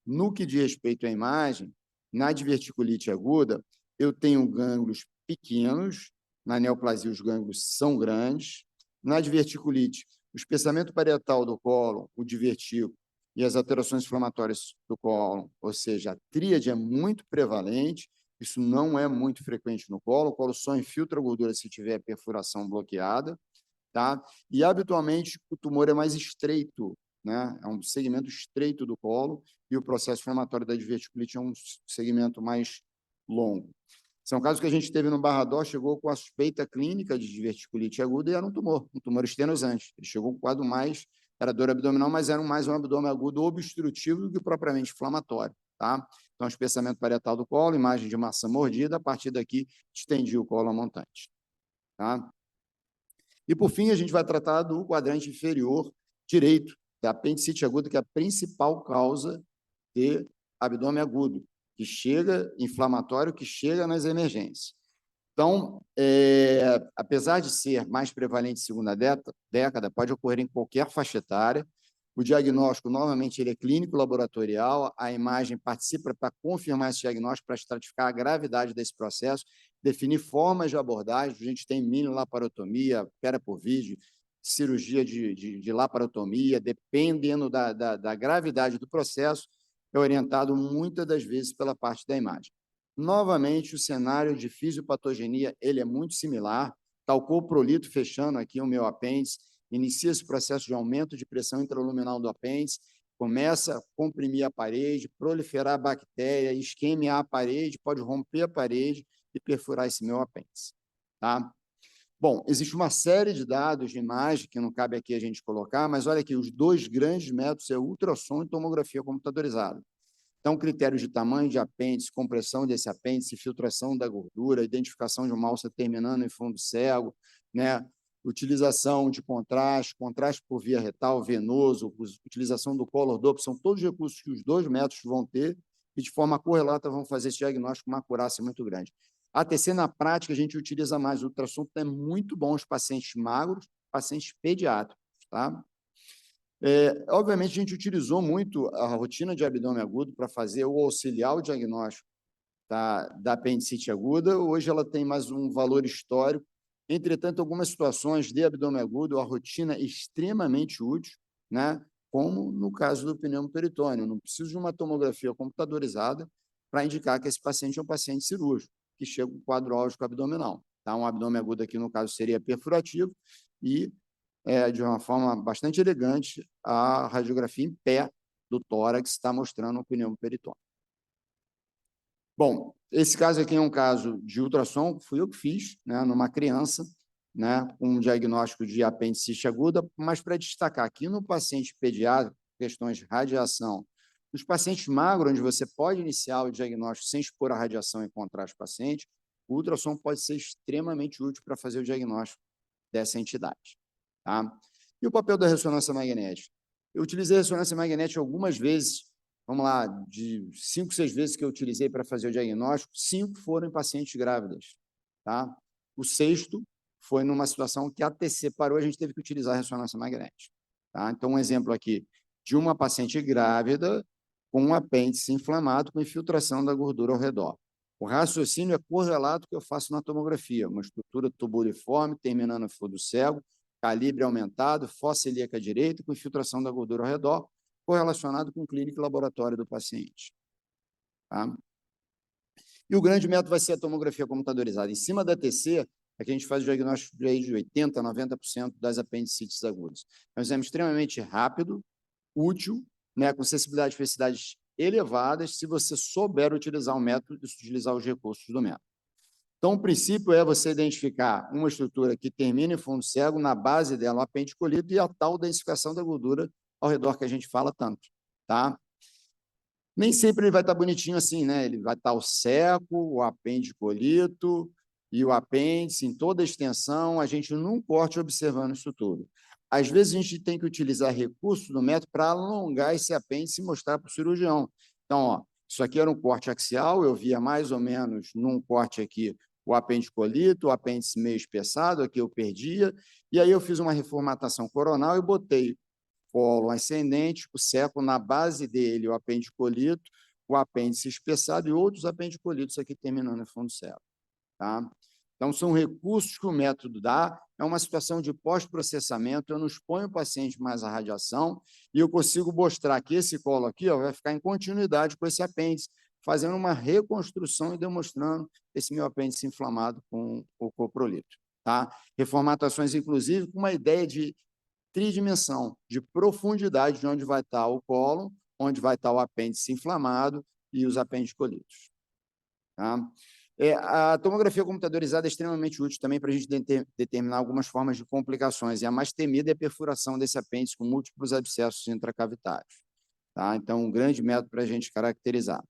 No que diz respeito à imagem, na diverticulite aguda, eu tenho gânglios pequenos, na neoplasia os gânglios são grandes, na diverticulite, o espessamento parietal do cólon, o divertículo e as alterações inflamatórias do cólon, ou seja, a tríade é muito prevalente, isso não é muito frequente no colo, o colo só infiltra a gordura se tiver perfuração bloqueada, tá? E habitualmente o tumor é mais estreito, né? É um segmento estreito do colo e o processo inflamatório da diverticulite é um segmento mais longo. São casos que a gente teve no Barradó, chegou com a suspeita clínica de diverticulite aguda e era um tumor estenosante. Ele chegou com um quadro mais, era dor abdominal, mas era mais um abdômen agudo obstrutivo do que propriamente inflamatório. Tá? Então, espessamento parietal do colo, imagem de massa mordida, a partir daqui, estendi o colo montante. Tá? E, por fim, a gente vai tratar do quadrante inferior direito, da apendicite aguda, que é a principal causa de abdômen agudo, que chega inflamatório, que chega nas emergências. Então, apesar de ser mais prevalente em segunda década, pode ocorrer em qualquer faixa etária. O diagnóstico, novamente, ele é clínico laboratorial, a imagem participa para confirmar esse diagnóstico, para estratificar a gravidade desse processo, definir formas de abordagem. A gente tem mini-laparotomia, pera por vídeo, cirurgia de laparotomia, dependendo da gravidade do processo, é orientado muitas das vezes pela parte da imagem. Novamente, o cenário de fisiopatogenia ele é muito similar. Está o coprolito fechando aqui o meu apêndice, inicia esse processo de aumento de pressão intraluminal do apêndice, começa a comprimir a parede, proliferar a bactéria, isquemiar a parede, pode romper a parede e perfurar esse meu apêndice. Tá? Bom, existe uma série de dados de imagem que não cabe aqui a gente colocar, mas olha aqui, os dois grandes métodos é ultrassom e tomografia computadorizada. Então, critérios de tamanho de apêndice, compressão desse apêndice, filtração da gordura, identificação de uma alça terminando em fundo cego, né? Utilização de contraste, contraste por via retal, venoso, utilização do color Doppler, são todos recursos que os dois métodos vão ter e, de forma correlata, vão fazer esse diagnóstico com uma acurácia muito grande. ATC, na prática, a gente utiliza mais. O ultrassom é muito bom os pacientes magros, pacientes pediátricos. Tá? Obviamente, a gente utilizou muito a rotina de abdômen agudo para fazer o auxiliar o diagnóstico da apendicite aguda. Hoje ela tem mais um valor histórico. Entretanto, algumas situações de abdômen agudo, a rotina é extremamente útil, né? Como no caso do pneumoperitônio. Não preciso de uma tomografia computadorizada para indicar que esse paciente é um paciente cirúrgico, que chega com quadro álgico abdominal. Tá? Um abdômen agudo aqui, no caso, seria perfurativo e, de uma forma bastante elegante, a radiografia em pé do tórax está mostrando o pneumoperitônio. Bom, esse caso aqui é um caso de ultrassom, que fui eu que fiz, né, numa criança, né, com um diagnóstico de apendicite aguda, mas para destacar aqui no paciente pediátrico, questões de radiação, nos pacientes magros, onde você pode iniciar o diagnóstico sem expor a radiação e encontrar os pacientes, o ultrassom pode ser extremamente útil para fazer o diagnóstico dessa entidade. Tá? E o papel da ressonância magnética? Eu utilizei a ressonância magnética algumas vezes, vamos lá, de 5, 6 vezes que eu utilizei para fazer o diagnóstico, 5 foram em pacientes grávidas. Tá? O 6º foi numa situação que a ATC parou, a gente teve que utilizar a ressonância magnética. Tá? Então, um exemplo aqui de uma paciente grávida com um apêndice inflamado com infiltração da gordura ao redor. O raciocínio é correlato que eu faço na tomografia, uma estrutura tubuliforme, terminando em fluido cego, calibre aumentado, fossa ilíaca direita, com infiltração da gordura ao redor, correlacionado com o clínico e laboratório do paciente. Tá? E o grande método vai ser a tomografia computadorizada. Em cima da TC, é que a gente faz o diagnóstico de 80%, 90% das apendicites agudas. É um exame extremamente rápido, útil, né, com sensibilidade e especificidades elevadas, se você souber utilizar o método e utilizar os recursos do método. Então, o princípio é você identificar uma estrutura que termina em fundo cego, na base dela o apendicolito e a tal densificação da gordura ao redor que a gente fala tanto, tá? Nem sempre ele vai estar bonitinho assim, né? Ele vai estar o seco, o apendicolito e o apêndice em toda a extensão, a gente num corte observando isso tudo. Às vezes, a gente tem que utilizar recursos do método para alongar esse apêndice e mostrar para o cirurgião. Então, ó, isso aqui era um corte axial, eu via mais ou menos num corte aqui o apendicolito, o apêndice meio espessado, aqui eu perdia, e aí eu fiz uma reformatação coronal e botei colo ascendente, o seco na base dele, o apendicolito, o apêndice espessado e outros apendicolitos aqui terminando em fundo cego. Tá? Então, são recursos que o método dá, é uma situação de pós-processamento, eu não exponho o paciente mais à radiação e eu consigo mostrar que esse colo aqui vai ficar em continuidade com esse apêndice, fazendo uma reconstrução e demonstrando esse meu apêndice inflamado com o coprolito. Tá? Reformatações, inclusive, com uma ideia de tridimensão, de profundidade de onde vai estar o colo, onde vai estar o apêndice inflamado e os apendicolitos. Tá? A tomografia computadorizada é extremamente útil também para a gente determinar algumas formas de complicações, e a mais temida é a perfuração desse apêndice com múltiplos abscessos intracavitários. Tá? Então, um grande método para a gente caracterizar.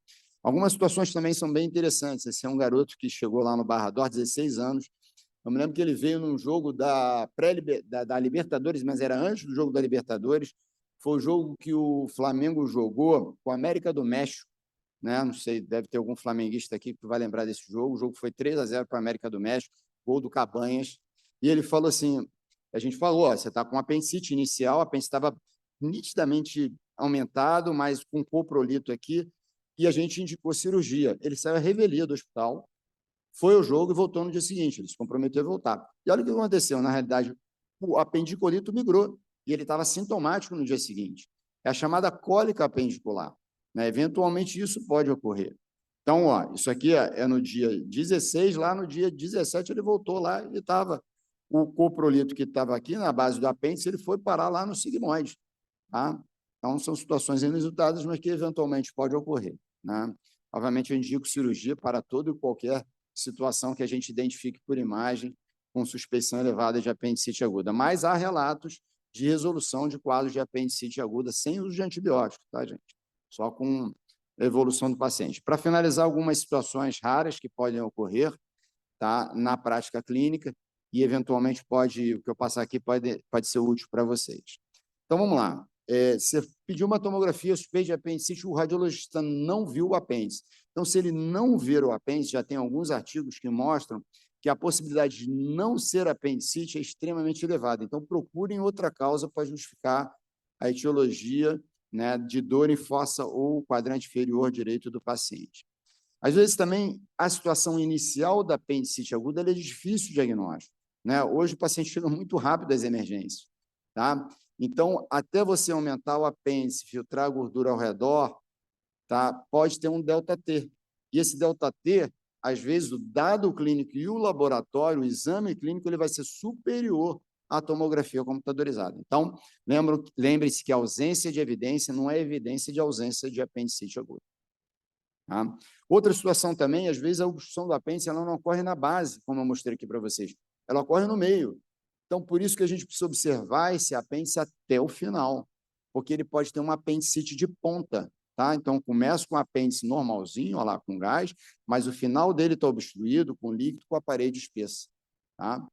Algumas situações também são bem interessantes. Esse é um garoto que chegou lá no Barra d'Or, 16 anos. Eu me lembro que ele veio num jogo da Libertadores, mas era antes do jogo da Libertadores. Foi o jogo que o Flamengo jogou com a América do México, né? Não sei, deve ter algum flamenguista aqui que vai lembrar desse jogo. O jogo foi 3-0 para a América do México, gol do Cabanhas. E ele falou assim, a gente falou, ó, você está com apendicite inicial, a apendicite estava nitidamente aumentado, mas com coprolito aqui, e a gente indicou cirurgia. Ele saiu à revelia do hospital, foi ao jogo e voltou no dia seguinte. Ele se comprometeu a voltar. E olha o que aconteceu. Na realidade, o apendicolito migrou e ele estava sintomático no dia seguinte. É a chamada cólica apendicular. Né? Eventualmente, isso pode ocorrer. Então, ó, isso aqui é no dia 16, lá no dia 17 ele voltou lá e estava o coprolito que estava aqui na base do apêndice, ele foi parar lá no sigmoide. Tá? Então, são situações inusitadas, mas que eventualmente pode ocorrer. Né? Obviamente, eu indico cirurgia para toda e qualquer situação que a gente identifique por imagem com suspeição elevada de apendicite aguda. Mas há relatos de resolução de quadros de apendicite aguda sem uso de antibiótico, tá, gente? Só com a evolução do paciente. Para finalizar, algumas situações raras que podem ocorrer, tá, na prática clínica e, eventualmente, o que eu passar aqui pode ser útil para vocês. Então, vamos lá. Você pediu uma tomografia, suspeita de apendicite, o radiologista não viu o apêndice. Então, se ele não ver o apêndice, já tem alguns artigos que mostram que a possibilidade de não ser apendicite é extremamente elevada. Então, procurem outra causa para justificar a etiologia, né, de dor em fossa ou quadrante inferior direito do paciente. Às vezes, também, a situação inicial da apendicite aguda é de difícil diagnóstico, né? Hoje, o paciente chega muito rápido às emergências, tá? Então, até você aumentar o apêndice, filtrar a gordura ao redor, tá? Pode ter um delta-T. E esse delta-T, às vezes, o dado clínico e o laboratório, o exame clínico, ele vai ser superior à tomografia computadorizada. Então, lembre-se que a ausência de evidência não é evidência de ausência de apendicite aguda. Tá? Outra situação também, às vezes, a obstrução do apêndice ela não ocorre na base, como eu mostrei aqui para vocês. Ela ocorre no meio. Então, por isso que a gente precisa observar esse apêndice até o final, porque ele pode ter uma apendicite de ponta. Tá? Então, começa com o apêndice normalzinho, ó lá, com gás, mas o final dele está obstruído com líquido, com a parede espessa. Tá?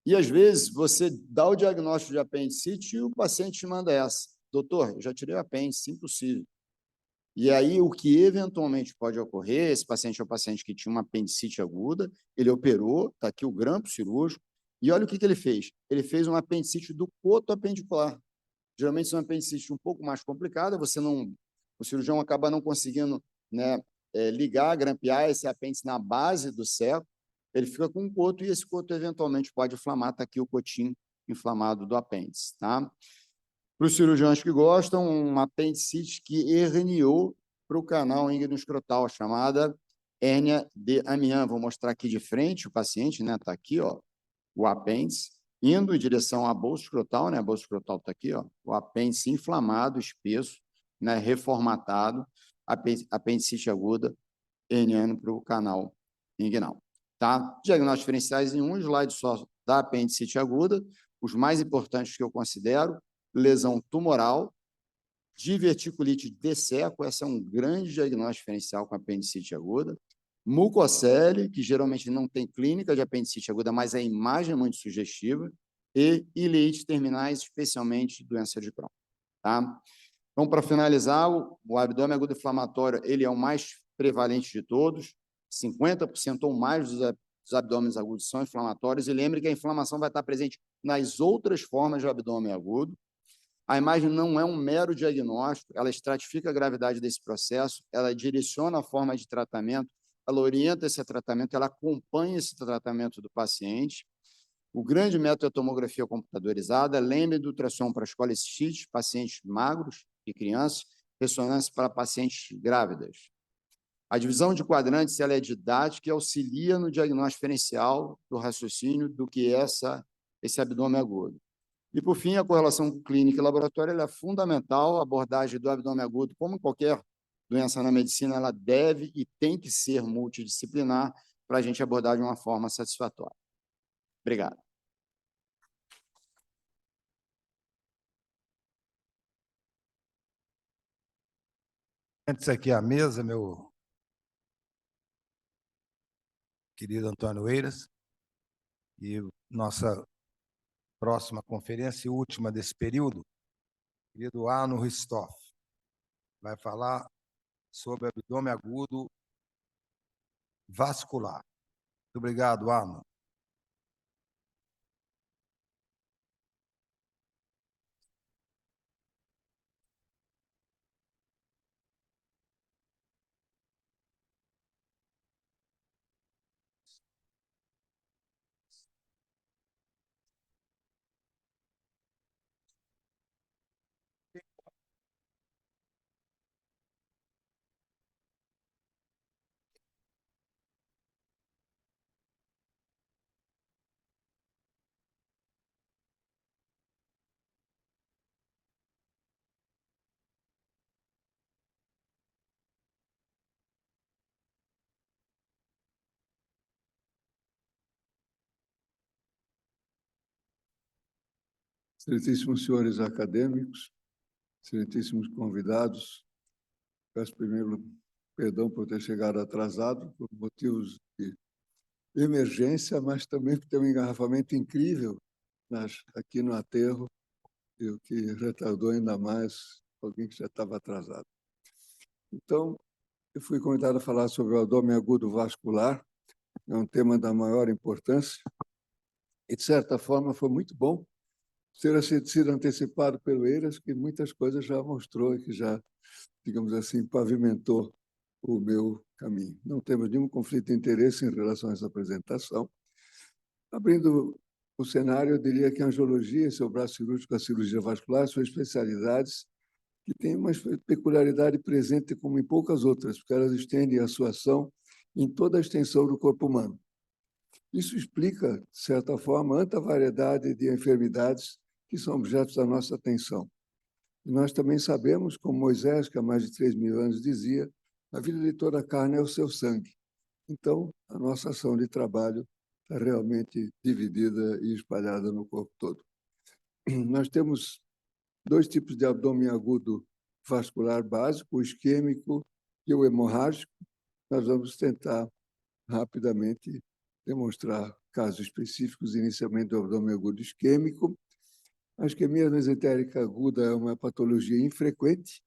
E, às vezes, você dá o diagnóstico de apendicite e o paciente te manda essa. Doutor, eu já tirei o apêndice, impossível. E aí, o que eventualmente pode ocorrer, esse paciente é um paciente que tinha uma apendicite aguda, ele operou, está aqui o grampo cirúrgico, e olha o que ele fez. Ele fez uma apendicite do coto apendicular. Geralmente, isso é uma apendicite um pouco mais complicada, o cirurgião acaba não conseguindo, né, ligar, grampear esse apêndice na base do seco, ele fica com um coto, e esse coto eventualmente pode inflamar, está aqui o cotinho inflamado do apêndice. Tá? Para os cirurgiões que gostam, uma apendicite que herniou para o canal ínguino-escrotal, chamada hérnia de Amiens. Vou mostrar aqui de frente o paciente, né? Está aqui, ó, o apêndice, indo em direção à bolsa escrotal, né? A bolsa escrotal está aqui, ó, o apêndice inflamado, espesso, né? Reformatado, apendicite aguda, herniando para o canal inguinal. Tá? Diagnósticos diferenciais em um slide só da apendicite aguda, os mais importantes que eu considero: lesão tumoral, diverticulite de seco, essa é um grande diagnóstico diferencial com apendicite aguda, mucocele, que geralmente não tem clínica de apendicite aguda, mas a imagem é muito sugestiva, e ileites terminais, especialmente doença de Crohn. Tá? Então, para finalizar, o abdômen agudo inflamatório ele é o mais prevalente de todos, 50% ou mais dos abdômenes agudos são inflamatórios, e lembre que a inflamação vai estar presente nas outras formas de abdômen agudo. A imagem não é um mero diagnóstico, ela estratifica a gravidade desse processo, ela direciona a forma de tratamento, ela orienta esse tratamento, ela acompanha esse tratamento do paciente. O grande método é a tomografia computadorizada, lembre do ultrassom para colecistite, pacientes magros e crianças, ressonância para pacientes grávidas. A divisão de quadrantes ela é didática e auxilia no diagnóstico diferencial do raciocínio do que esse abdômen agudo. E, por fim, a correlação com clínica e laboratório ela é fundamental. A abordagem do abdômen agudo, como em qualquer doença na medicina, ela deve e tem que ser multidisciplinar para a gente abordar de uma forma satisfatória. Obrigado. Antes aqui à mesa, meu querido Antônio Eiras, e nossa próxima conferência e última desse período, querido Arno Ristoff, vai falar sobre abdômen agudo vascular. Muito obrigado, Arno. Excelentíssimos senhores acadêmicos, excelentíssimos convidados, peço primeiro perdão por ter chegado atrasado, por motivos de emergência, mas também por ter um engarrafamento incrível aqui no aterro, e o que retardou ainda mais alguém que já estava atrasado. Então, eu fui convidado a falar sobre o abdômen agudo vascular, é um tema da maior importância, E, de certa forma, foi muito bom ter sido antecipado pelo Eiras, que muitas coisas já mostrou e que já, digamos assim, pavimentou o meu caminho. Não temos nenhum conflito de interesse em relação a essa apresentação. Abrindo o cenário, eu diria que a angiologia, seu braço cirúrgico, a cirurgia vascular, são especialidades que têm uma peculiaridade presente como em poucas outras, porque elas estendem a sua ação em toda a extensão do corpo humano. Isso explica, de certa forma, a ampla variedade de enfermidades que são objetos da nossa atenção. E nós também sabemos, como Moisés, que há mais de 3.000 anos dizia, a vida de toda a carne é o seu sangue. Então, a nossa ação de trabalho está realmente dividida e espalhada no corpo todo. Nós temos 2 tipos de abdômen agudo vascular básico, o isquêmico e o hemorrágico. Nós vamos tentar rapidamente demonstrar casos específicos, inicialmente do abdômen agudo isquêmico. A isquemia mesentérica aguda é uma patologia infrequente,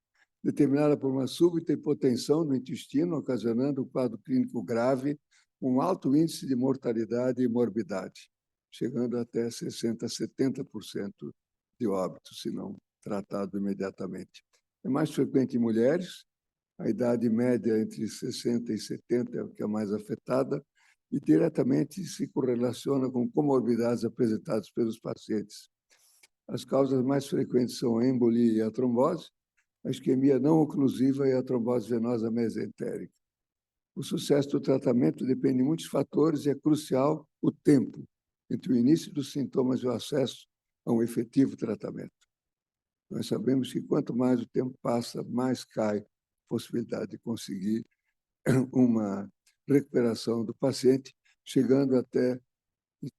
determinada por uma súbita hipotensão no intestino, ocasionando um quadro clínico grave, um alto índice de mortalidade e morbidade, chegando até 60% a 70% de óbito, se não tratado imediatamente. É mais frequente em mulheres, a idade média entre 60 e 70 é o que é mais afetada, e diretamente se correlaciona com comorbidades apresentadas pelos pacientes. As causas mais frequentes são a embolia e a trombose, a isquemia não oclusiva e a trombose venosa mesentérica. O sucesso do tratamento depende de muitos fatores e é crucial o tempo entre o início dos sintomas e o acesso a um efetivo tratamento. Nós sabemos que quanto mais o tempo passa, mais cai a possibilidade de conseguir uma recuperação do paciente, chegando até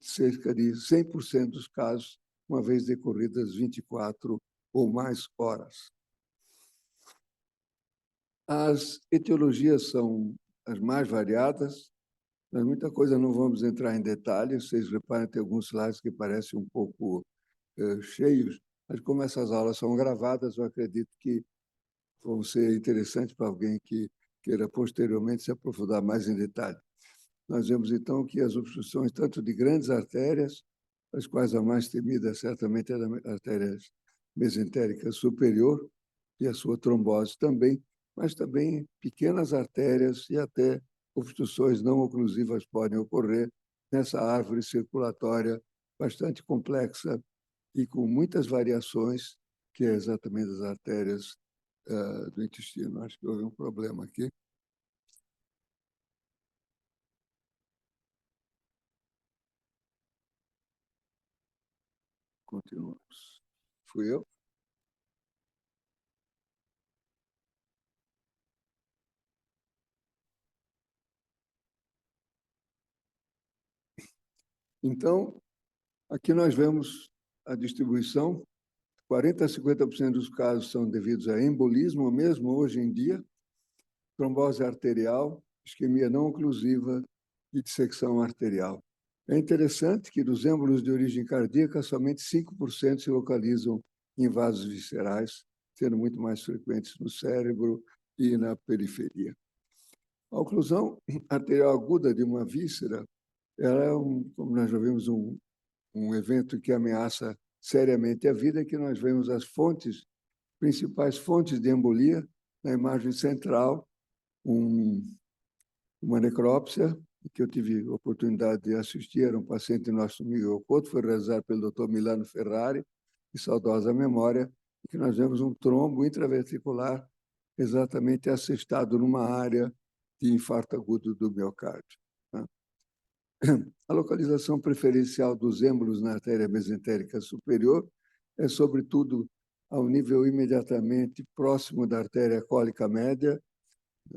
cerca de 100% dos casos, uma vez decorridas 24 ou mais horas. As etiologias são as mais variadas, mas muita coisa não vamos entrar em detalhes. Vocês reparem, tem alguns slides que parecem um pouco cheios, mas como essas aulas são gravadas, eu acredito que vão ser interessantes para alguém que queira posteriormente se aprofundar mais em detalhe. Nós vemos, então, que as obstruções, tanto de grandes artérias, as quais a mais temida certamente é a artéria mesentérica superior, e a sua trombose também, mas também pequenas artérias e até obstruções não oclusivas podem ocorrer nessa árvore circulatória bastante complexa e com muitas variações, que é exatamente as artérias do intestino. Acho que houve um problema aqui. Continuamos. Fui eu? Então, aqui nós vemos a distribuição. 40% a 50% dos casos são devidos a embolismo, mesmo hoje em dia, trombose arterial, isquemia não oclusiva e dissecção arterial. É interessante que dos êmbolos de origem cardíaca, somente 5% se localizam em vasos viscerais, sendo muito mais frequentes no cérebro e na periferia. A oclusão arterial aguda de uma víscera, ela é, como nós já vimos, um evento que ameaça seriamente a vida, que nós vemos as principais fontes de embolia na imagem central, uma necrópsia, que eu tive a oportunidade de assistir, era um paciente nosso, Miguel Couto, foi realizado pelo Dr. Milano Ferrari, de saudosa memória, e que nós vemos um trombo intraventricular exatamente assestado numa área de infarto agudo do miocárdio. A localização preferencial dos êmbolos na artéria mesentérica superior é, sobretudo, ao nível imediatamente próximo da artéria cólica média,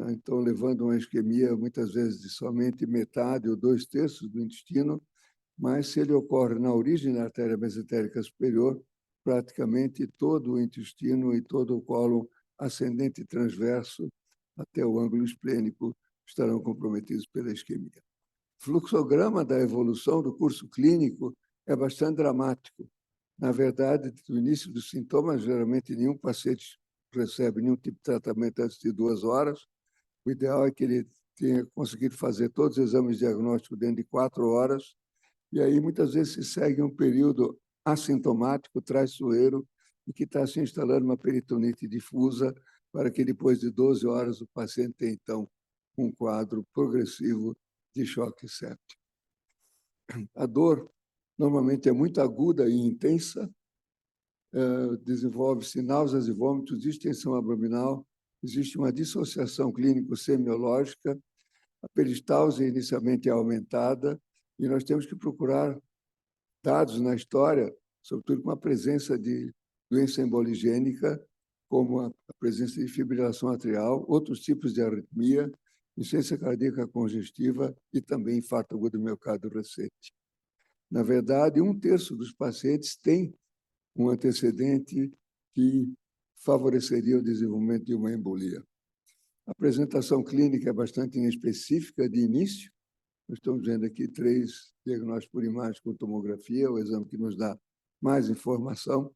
então levando uma isquemia, muitas vezes, de somente metade ou 2/3 do intestino, mas se ele ocorre na origem da artéria mesentérica superior, praticamente todo o intestino e todo o colo ascendente e transverso até o ângulo esplênico estarão comprometidos pela isquemia. O fluxograma da evolução do curso clínico é bastante dramático. Na verdade, no início dos sintomas, geralmente nenhum paciente recebe nenhum tipo de tratamento antes de 2 horas. O ideal é que ele tenha conseguido fazer todos os exames diagnósticos dentro de 4 horas E aí, muitas vezes, se segue um período assintomático, traiçoeiro, e que está se instalando uma peritonite difusa, para que depois de 12 horas o paciente tenha, então, um quadro progressivo de choque séptico. A dor normalmente é muito aguda e intensa, desenvolve-se náuseas e vômitos, distensão abdominal, existe uma dissociação clínico-semiológica, a peristalse inicialmente é aumentada, e nós temos que procurar dados na história, sobretudo com a presença de doença emboligênica, como a presença de fibrilação atrial, outros tipos de arritmia, insuficiência cardíaca congestiva e também infarto agudo do miocárdio recente. Na verdade, 1/3 dos pacientes tem um antecedente que favoreceria o desenvolvimento de uma embolia. A apresentação clínica é bastante inespecífica de início. Nós estamos vendo aqui 3 diagnósticos por imagem com tomografia, o exame que nos dá mais informação.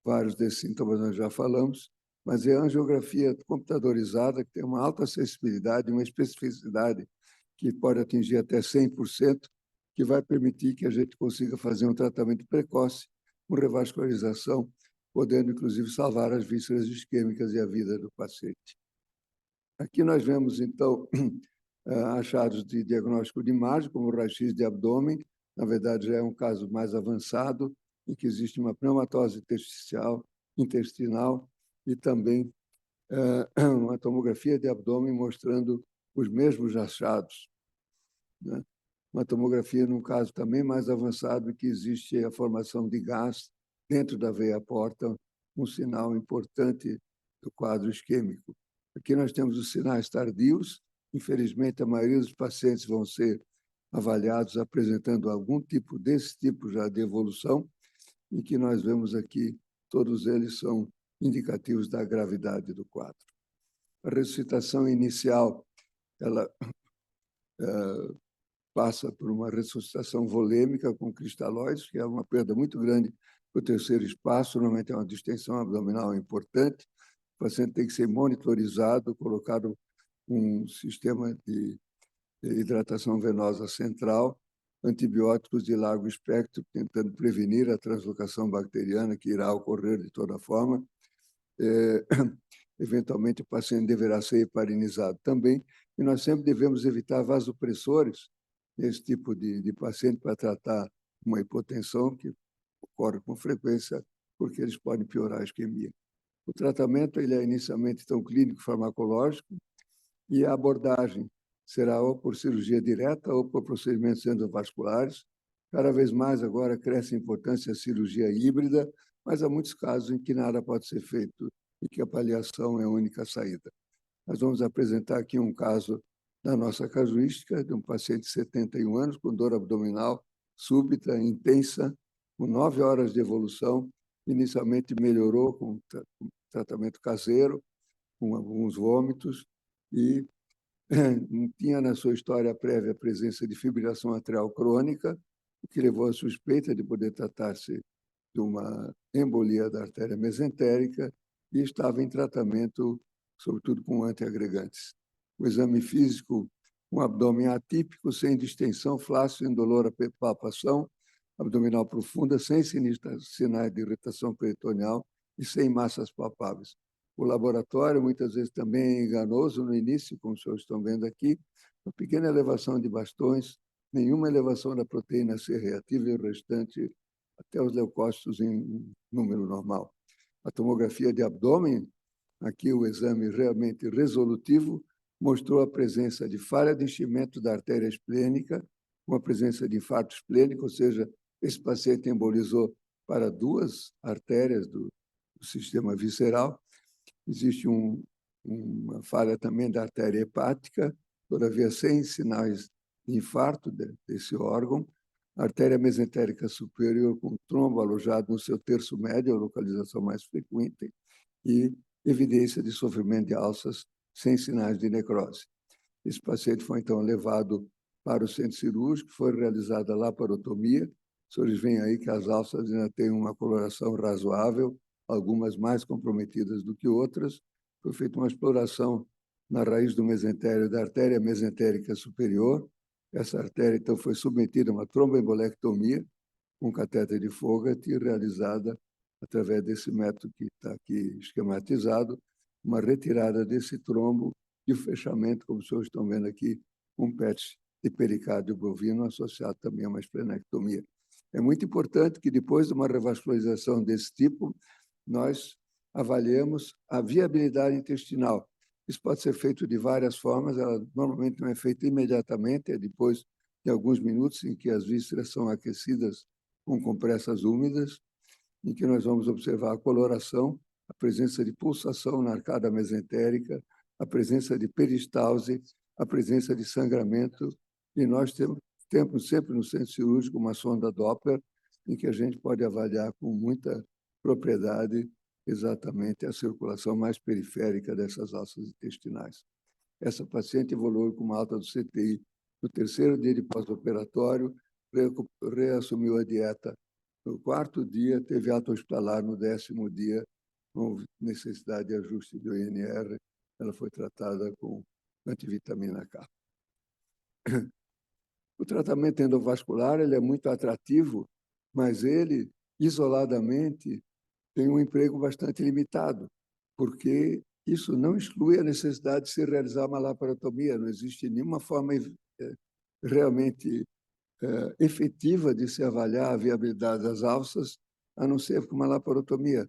Vários desses sintomas nós já falamos, mas é a angiografia computadorizada, que tem uma alta sensibilidade, uma especificidade que pode atingir até 100%, que vai permitir que a gente consiga fazer um tratamento precoce, com revascularização, podendo, inclusive, salvar as vísceras isquêmicas e a vida do paciente. Aqui nós vemos, então, achados de diagnóstico de imagem, como o raio-x de abdômen. Na verdade, já é um caso mais avançado, em que existe uma pneumatose intestinal e também uma tomografia de abdômen mostrando os mesmos achados, né? Uma tomografia, num caso também mais avançado, que existe a formação de gás dentro da veia porta, um sinal importante do quadro isquêmico. Aqui nós temos os sinais tardios. Infelizmente, a maioria dos pacientes vão ser avaliados apresentando algum tipo desse tipo já de evolução, e que nós vemos aqui, todos eles são indicativos da gravidade do quadro. A ressuscitação inicial, ela passa por uma ressuscitação volêmica com cristalóides, que é uma perda muito grande para o terceiro espaço, normalmente é uma distensão abdominal importante. O paciente tem que ser monitorizado, colocado um sistema de hidratação venosa central, antibióticos de largo espectro, tentando prevenir a translocação bacteriana, que irá ocorrer de toda forma. Eventualmente, o paciente deverá ser heparinizado também, e nós sempre devemos evitar vasopressores nesse tipo de paciente para tratar uma hipotensão que ocorre com frequência, porque eles podem piorar a isquemia. O tratamento ele é inicialmente então clínico-farmacológico, e a abordagem será ou por cirurgia direta ou por procedimentos endovasculares. Cada vez mais agora cresce a importância da cirurgia híbrida, mas há muitos casos em que nada pode ser feito e que a paliação é a única saída. Nós vamos apresentar aqui um caso da nossa casuística, de um paciente de 71 anos com dor abdominal súbita, intensa, com 9 horas de evolução. Inicialmente melhorou com tratamento caseiro, com alguns vômitos, e tinha na sua história prévia a presença de fibrilação atrial crônica, o que levou à suspeita de poder tratar-se de uma embolia da artéria mesentérica, e estava em tratamento, sobretudo com antiagregantes. O exame físico, um abdômen atípico, sem distensão, flácido, indolor à palpação, abdominal profunda, sem sinais de irritação peritoneal e sem massas palpáveis. O laboratório, muitas vezes, também é enganoso no início, como os senhores estão vendo aqui, uma pequena elevação de bastões, nenhuma elevação da proteína C reativa e o restante até os leucócitos em número normal. A tomografia de abdômen, aqui o exame realmente resolutivo, mostrou a presença de falha de enchimento da artéria esplênica, com a presença de infarto esplênico, ou seja, esse paciente embolizou para 2 artérias do sistema visceral. Existe uma falha também da artéria hepática, todavia sem sinais de infarto desse órgão. A artéria mesentérica superior com trombo alojado no seu terço médio, a localização mais frequente, e evidência de sofrimento de alças sem sinais de necrose. Esse paciente foi, então, levado para o centro cirúrgico, foi realizada a laparotomia. Os senhores veem aí que as alças ainda têm uma coloração razoável, algumas mais comprometidas do que outras. Foi feita uma exploração na raiz do mesentério, da artéria mesentérica superior, Essa artéria, então, foi submetida a uma tromboembolectomia com catéter de Fogarty, realizada através desse método que está aqui esquematizado, uma retirada desse trombo e o fechamento, como os senhores estão vendo aqui, um PET de pericárdio bovino associado também a uma esplenectomia. É muito importante que, depois de uma revascularização desse tipo, nós avaliemos a viabilidade intestinal. Isso pode ser feito de várias formas, ela normalmente não é feita imediatamente, é depois de alguns minutos em que as vísceras são aquecidas com compressas úmidas, em que nós vamos observar a coloração, a presença de pulsação na arcada mesentérica, a presença de peristalse, a presença de sangramento, e nós temos sempre no centro cirúrgico uma sonda Doppler, em que a gente pode avaliar com muita propriedade exatamente a circulação mais periférica dessas alças intestinais. Essa paciente evoluiu com uma alta do CTI no 3º dia de pós-operatório, reassumiu a dieta no 4º dia, teve ato hospitalar no 10º dia, com necessidade de ajuste do INR. Ela foi tratada com antivitamina K. O tratamento endovascular ele é muito atrativo, mas ele, isoladamente, tem um emprego bastante limitado, porque isso não exclui a necessidade de se realizar uma laparotomia. Não existe nenhuma forma realmente efetiva de se avaliar a viabilidade das alças, a não ser com uma laparotomia.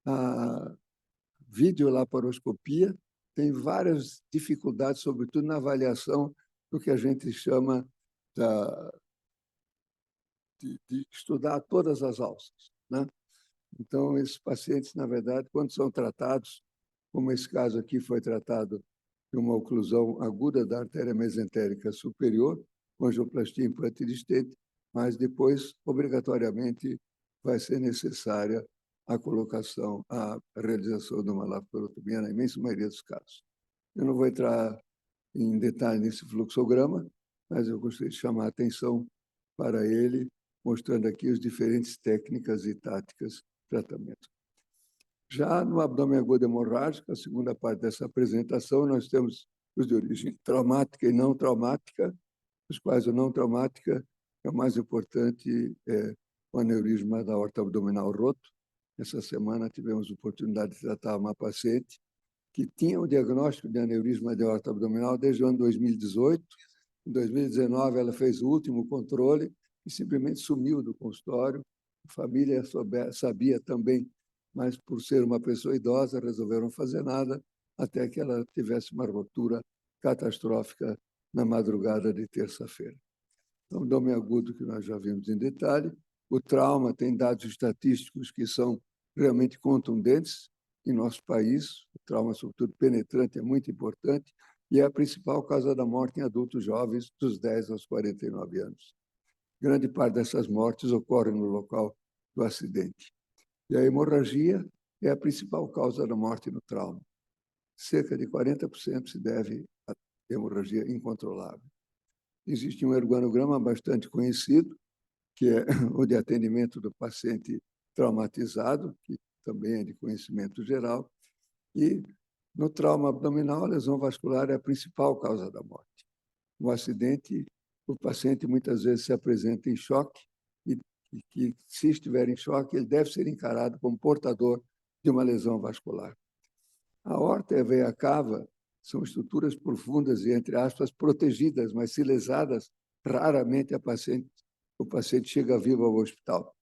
A videolaparoscopia tem várias dificuldades, sobretudo na avaliação do que a gente chama de estudar todas as alças, né? Então, esses pacientes, na verdade, quando são tratados, como esse caso aqui foi tratado de uma oclusão aguda da artéria mesentérica superior, com angioplastia implante de stent, mas depois, obrigatoriamente, vai ser necessária a colocação, a realização de uma laparotomia, na imensa maioria dos casos. Eu não vou entrar em detalhe nesse fluxograma, mas eu gostaria de chamar a atenção para ele, mostrando aqui as diferentes técnicas e táticas de tratamento. Já no abdômen agudo hemorrágico, a segunda parte dessa apresentação, nós temos os de origem traumática e não traumática, os quais a não traumática é o mais importante, é o aneurisma da aorta abdominal roto. Essa semana tivemos a oportunidade de tratar uma paciente que tinha o diagnóstico de aneurisma de aorta abdominal desde o ano 2018. Em 2019, ela fez o último controle e simplesmente sumiu do consultório. A família sabia também, mas por ser uma pessoa idosa, resolveram fazer nada até que ela tivesse uma ruptura catastrófica na madrugada de terça-feira. Então, abdômen agudo, que nós já vimos em detalhe. O trauma tem dados estatísticos que são realmente contundentes em nosso país. O trauma, sobretudo penetrante, é muito importante e é a principal causa da morte em adultos jovens dos 10 aos 49 anos. Grande parte dessas mortes ocorre no local do acidente. E a hemorragia é a principal causa da morte no trauma. Cerca de 40% se deve à hemorragia incontrolável. Existe um organograma bastante conhecido, que é o de atendimento do paciente traumatizado, que também é de conhecimento geral, e no trauma abdominal, a lesão vascular é a principal causa da morte. No acidente, o paciente muitas vezes se apresenta em choque e que, se estiver em choque, ele deve ser encarado como portador de uma lesão vascular. A aorta e a veia cava são estruturas profundas e, entre aspas, protegidas, mas se lesadas, raramente o paciente chega vivo ao hospital.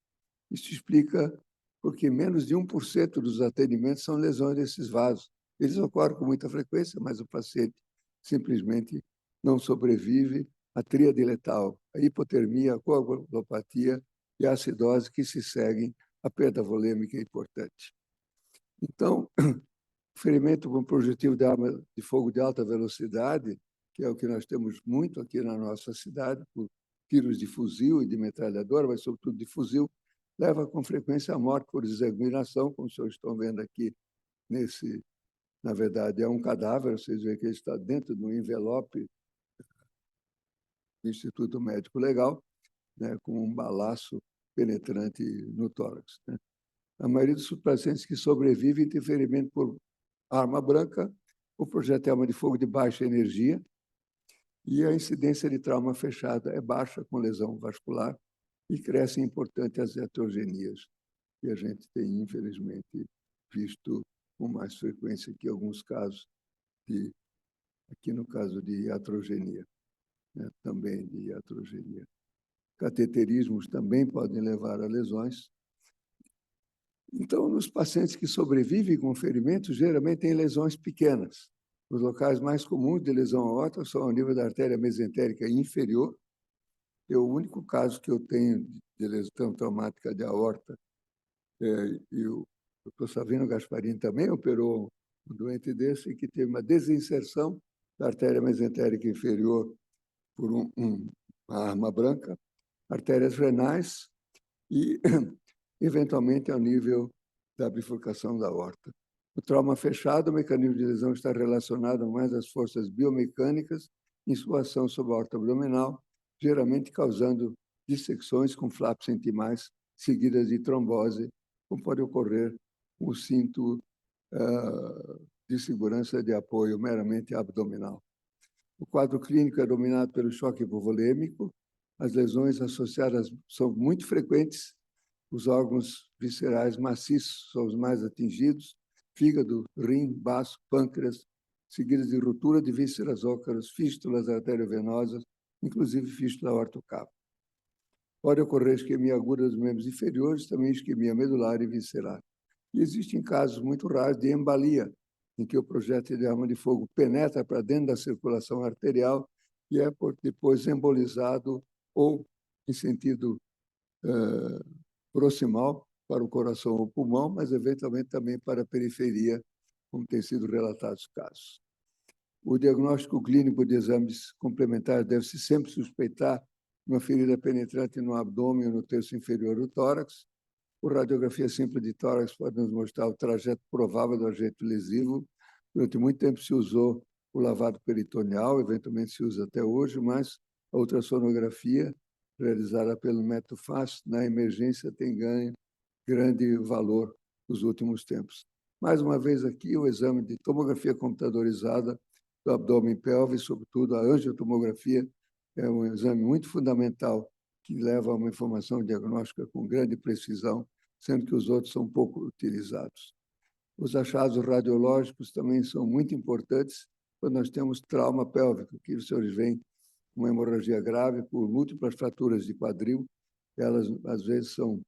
Isso explica porque menos de 1% dos atendimentos são lesões desses vasos. Eles ocorrem com muita frequência, mas o paciente simplesmente não sobrevive à tríade letal, a hipotermia, a coagulopatia e a acidose, que se seguem à perda volêmica importante. Então, o ferimento com projetivo de arma de fogo de alta velocidade, que é o que nós temos muito aqui na nossa cidade, por tiros de fuzil e de metralhadora, mas sobretudo de fuzil, leva com frequência à morte por desanguinação, como os senhores estão vendo aqui nesse. Na verdade, é um cadáver, vocês veem que ele está dentro de um envelope do Instituto Médico Legal, né, com um balaço penetrante no tórax, né? A maioria dos pacientes que sobrevivem tem ferimento por arma branca ou projétil de fogo de baixa energia, E a incidência de trauma fechado é baixa com lesão vascular e crescem importante as heterogenias, que a gente tem, infelizmente, visto com mais frequência que alguns casos, aqui no caso de iatrogenia, né, também de iatrogenia. Cateterismos também podem levar a lesões. Então, nos pacientes que sobrevivem com ferimentos, geralmente têm lesões pequenas. Os locais mais comuns de lesão aórtica são ao nível da artéria mesentérica inferior. O único caso que eu tenho de lesão traumática de aorta, e o Dr. Savino Gasparini também operou um doente desse, que teve uma desinserção da artéria mesentérica inferior por uma arma branca, artérias renais e, eventualmente, ao nível da bifurcação da aorta. O trauma fechado, o mecanismo de lesão está relacionado mais às forças biomecânicas em sua ação sobre a aorta abdominal, geralmente causando dissecções com flaps sentimais seguidas de trombose, como pode ocorrer o cinto de segurança de apoio meramente abdominal. O quadro clínico é dominado pelo choque hipovolêmico. As lesões associadas são muito frequentes. Os órgãos viscerais maciços são os mais atingidos: fígado, rim, baço, pâncreas, seguidas de ruptura de vísceras ósseas, fístulas arteriovenosas, inclusive fístula aortocava. Pode ocorrer isquemia aguda dos membros inferiores, também isquemia medular e visceral. E existem casos muito raros de embalia, em que o projétil de arma de fogo penetra para dentro da circulação arterial e é depois embolizado ou em sentido proximal para o coração ou pulmão, mas eventualmente também para a periferia, como tem sido relatados casos. O diagnóstico clínico de exames complementares deve-se sempre suspeitar uma ferida penetrante no abdômen ou no terço inferior do tórax. A radiografia simples de tórax pode nos mostrar o trajeto provável do agente lesivo. Durante muito tempo se usou o lavado peritoneal, eventualmente se usa até hoje, mas a ultrassonografia realizada pelo método FAST na emergência tem ganho grande valor nos últimos tempos. Mais uma vez aqui, o exame de tomografia computadorizada do abdômen pélvico, sobretudo a angiotomografia, é um exame muito fundamental que leva a uma informação diagnóstica com grande precisão, sendo que os outros são pouco utilizados. Os achados radiológicos também são muito importantes quando nós temos trauma pélvico, que os senhores veem uma hemorragia grave por múltiplas fraturas de quadril. Elas, às vezes, são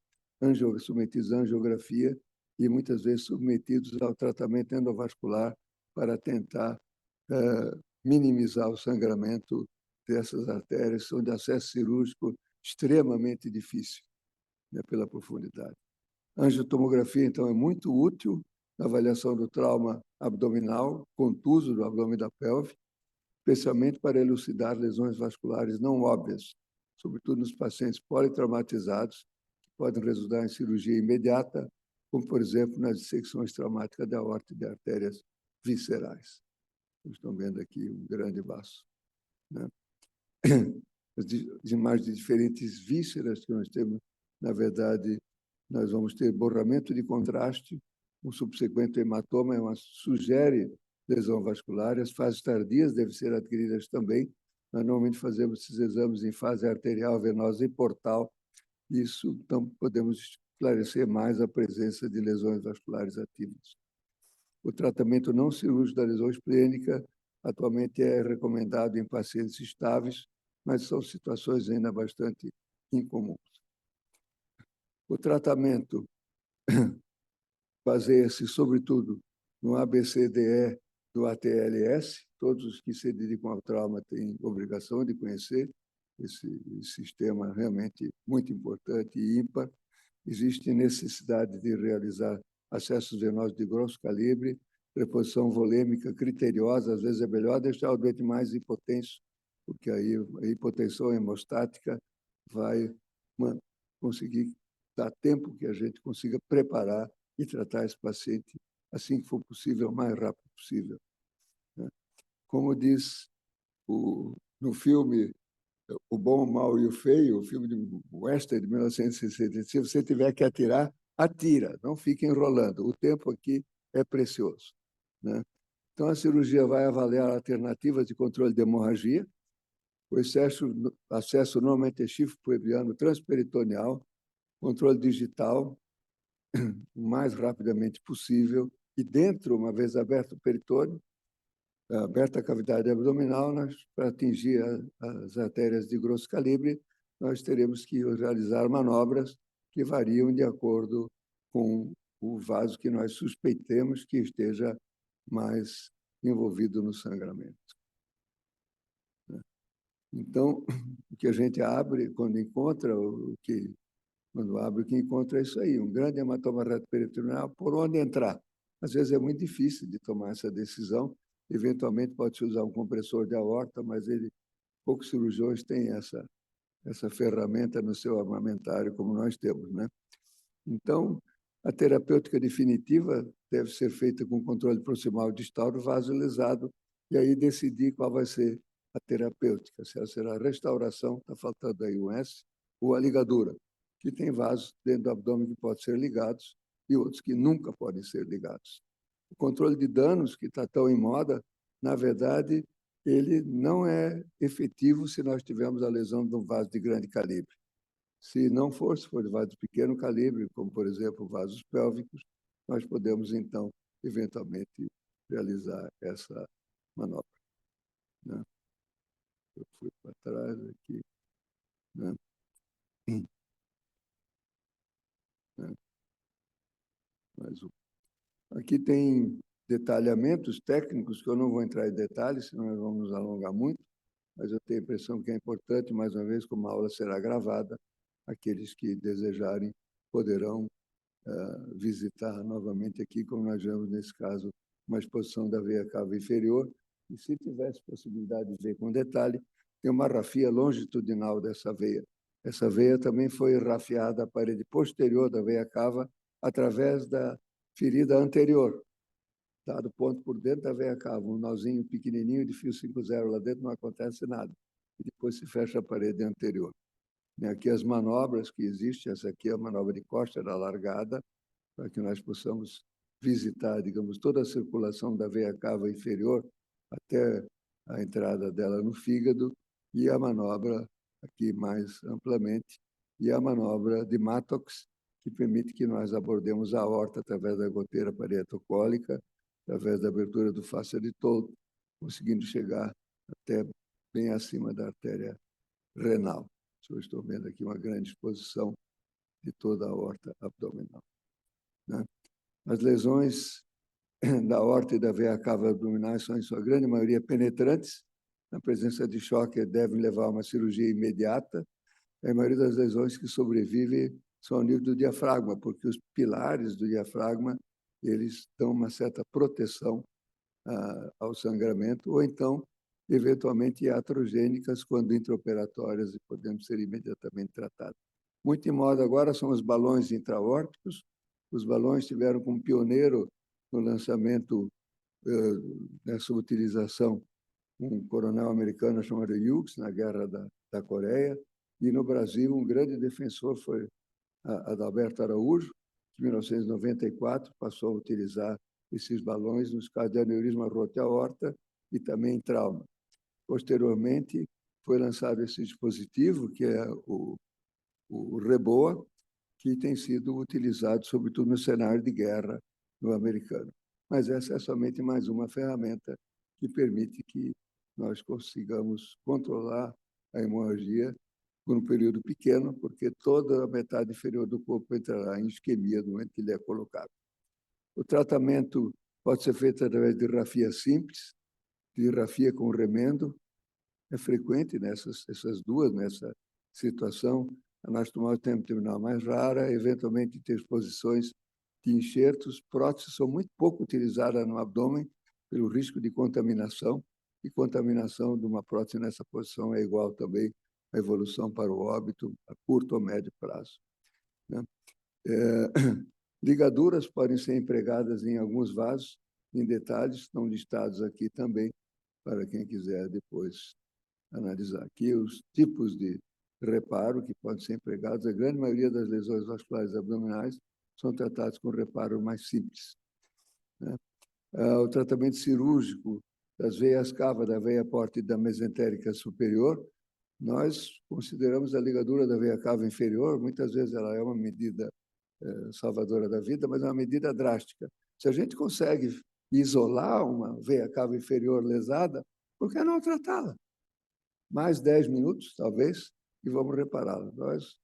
submetidas à angiografia e, muitas vezes, submetidos ao tratamento endovascular para tentar minimizar o sangramento dessas artérias, são de acesso cirúrgico extremamente difícil, né, pela profundidade. A angiotomografia, então, é muito útil na avaliação do trauma abdominal, contuso do abdômen da pelve, especialmente para elucidar lesões vasculares não óbvias, sobretudo nos pacientes politraumatizados, que podem resultar em cirurgia imediata, como, por exemplo, nas dissecções traumáticas da aorta e de artérias viscerais. Vocês estão vendo aqui um grande vaso, né? As imagens de diferentes vísceras que nós temos, na verdade, nós vamos ter borramento de contraste, um subsequente hematoma sugere lesão vascular, as fases tardias devem ser adquiridas também. Nós normalmente fazemos esses exames em fase arterial, venosa e portal. Isso, então, podemos esclarecer mais a presença de lesões vasculares ativas. O tratamento não cirúrgico da lesão esplênica atualmente é recomendado em pacientes estáveis, mas são situações ainda bastante incomuns. O tratamento baseia-se, sobretudo, no ABCDE do ATLS. Todos os que se dedicam ao trauma têm obrigação de conhecer esse sistema realmente muito importante e ímpar. Existe necessidade de realizar acessos venosos de grosso calibre, reposição volêmica criteriosa. Às vezes é melhor deixar o doente mais hipotenso, porque aí a hipotensão hemostática vai conseguir dar tempo que a gente consiga preparar e tratar esse paciente assim que for possível, o mais rápido possível. Como diz no filme O Bom, o Mal e o Feio, o filme de Western de 1960, se você tiver que atirar, atira, não fique enrolando. O tempo aqui é precioso, né? Então, a cirurgia vai avaliar alternativas de controle de hemorragia. o acesso normalmente é chifre pubiano transperitoneal, controle digital, o mais rapidamente possível, e dentro, uma vez aberto o peritônio, aberta a cavidade abdominal, para atingir as artérias de grosso calibre, nós teremos que realizar manobras que variam de acordo com o vaso que nós suspeitemos que esteja mais envolvido no sangramento. Então, o que a gente abre quando encontra, quando abre o que encontra é isso aí, um grande hematoma retroperitoneal, por onde entrar. Às vezes é muito difícil de tomar essa decisão, eventualmente pode-se usar um compressor de aorta, mas poucos cirurgiões têm essa ferramenta no seu armamentário, como nós temos, né? Então, a terapêutica definitiva deve ser feita com controle proximal distal do vaso lesado e aí decidir qual vai ser a terapêutica, se ela será a restauração, está faltando aí um S, ou a ligadura, que tem vasos dentro do abdômen que podem ser ligados e outros que nunca podem ser ligados. O controle de danos, que está tão em moda, na verdade, ele não é efetivo se nós tivermos a lesão de um vaso de grande calibre. Se não for, se for de vaso de pequeno calibre, como, por exemplo, vasos pélvicos, nós podemos, então, eventualmente, realizar essa manobra. Né? Eu fui para trás aqui. Né? Mais um. Aqui tem detalhamentos técnicos, que eu não vou entrar em detalhes, senão nós vamos nos alongar muito, mas eu tenho a impressão que é importante, mais uma vez, como a aula será gravada, aqueles que desejarem poderão visitar novamente aqui, como nós vemos nesse caso, uma exposição da veia cava inferior, e se tivesse possibilidade de ver com detalhe, tem uma rafia longitudinal dessa veia. Essa veia também foi rafiada à parede posterior da veia cava através da ferida anterior, dado ponto por dentro da veia cava, um nozinho pequenininho de fio 5,0 lá dentro, não acontece nada. E depois se fecha a parede anterior. E aqui as manobras que existem, essa aqui é a manobra de Koster alargada, para que nós possamos visitar, digamos, toda a circulação da veia cava inferior até a entrada dela no fígado, e a manobra aqui mais amplamente, e a manobra de Mattox, que permite que nós abordemos a aorta através da goteira parietocólica, através da abertura do fáscia de Toll, conseguindo chegar até bem acima da artéria renal. Eu estou vendo aqui uma grande exposição de toda a aorta abdominal. Né? As lesões da aorta e da veia cava abdominais são, em sua grande maioria, penetrantes. Na presença de choque, devem levar a uma cirurgia imediata. A maioria das lesões que sobrevivem são ao nível do diafragma, porque os pilares do diafragma eles dão uma certa proteção ao sangramento, ou então, eventualmente, iatrogênicas, quando intraoperatórias, e podemos ser imediatamente tratadas. Muito em moda agora são os balões intraórticos. Os balões tiveram como pioneiro no lançamento dessa utilização um coronel americano chamado Hughes, na Guerra da Coreia, e no Brasil um grande defensor foi Adalberto Araújo, que em 1994 passou a utilizar esses balões nos casos de aneurisma aorta e também em trauma. Posteriormente, foi lançado esse dispositivo, que é o Reboa, que tem sido utilizado, sobretudo, no cenário de guerra no americano. Mas essa é somente mais uma ferramenta que permite que nós consigamos controlar a hemorragia por um período pequeno, porque toda a metade inferior do corpo entrará em isquemia no momento que ele é colocado. O tratamento pode ser feito através de rafia simples, de rafia com remendo. É frequente essas duas, nessa situação. A anastomosia terminal mais rara, eventualmente ter exposições de enxertos. Próteses são muito pouco utilizadas no abdômen pelo risco de contaminação, e contaminação de uma prótese nessa posição é igual também à evolução para o óbito a curto ou médio prazo. Né? Ligaduras podem ser empregadas em alguns vasos, em detalhes, estão listados aqui também, para quem quiser depois analisar. Aqui os tipos de reparo que podem ser empregados. A grande maioria das lesões vasculares abdominais são tratadas com reparo mais simples. Né? O tratamento cirúrgico das veias cava, da veia porta e da mesentérica superior nós consideramos a ligadura da veia cava inferior, muitas vezes ela é uma medida salvadora da vida, mas é uma medida drástica. Se a gente consegue isolar uma veia cava inferior lesada, por que não tratá-la? Mais 10 minutos, talvez, e vamos repará-la. Nós,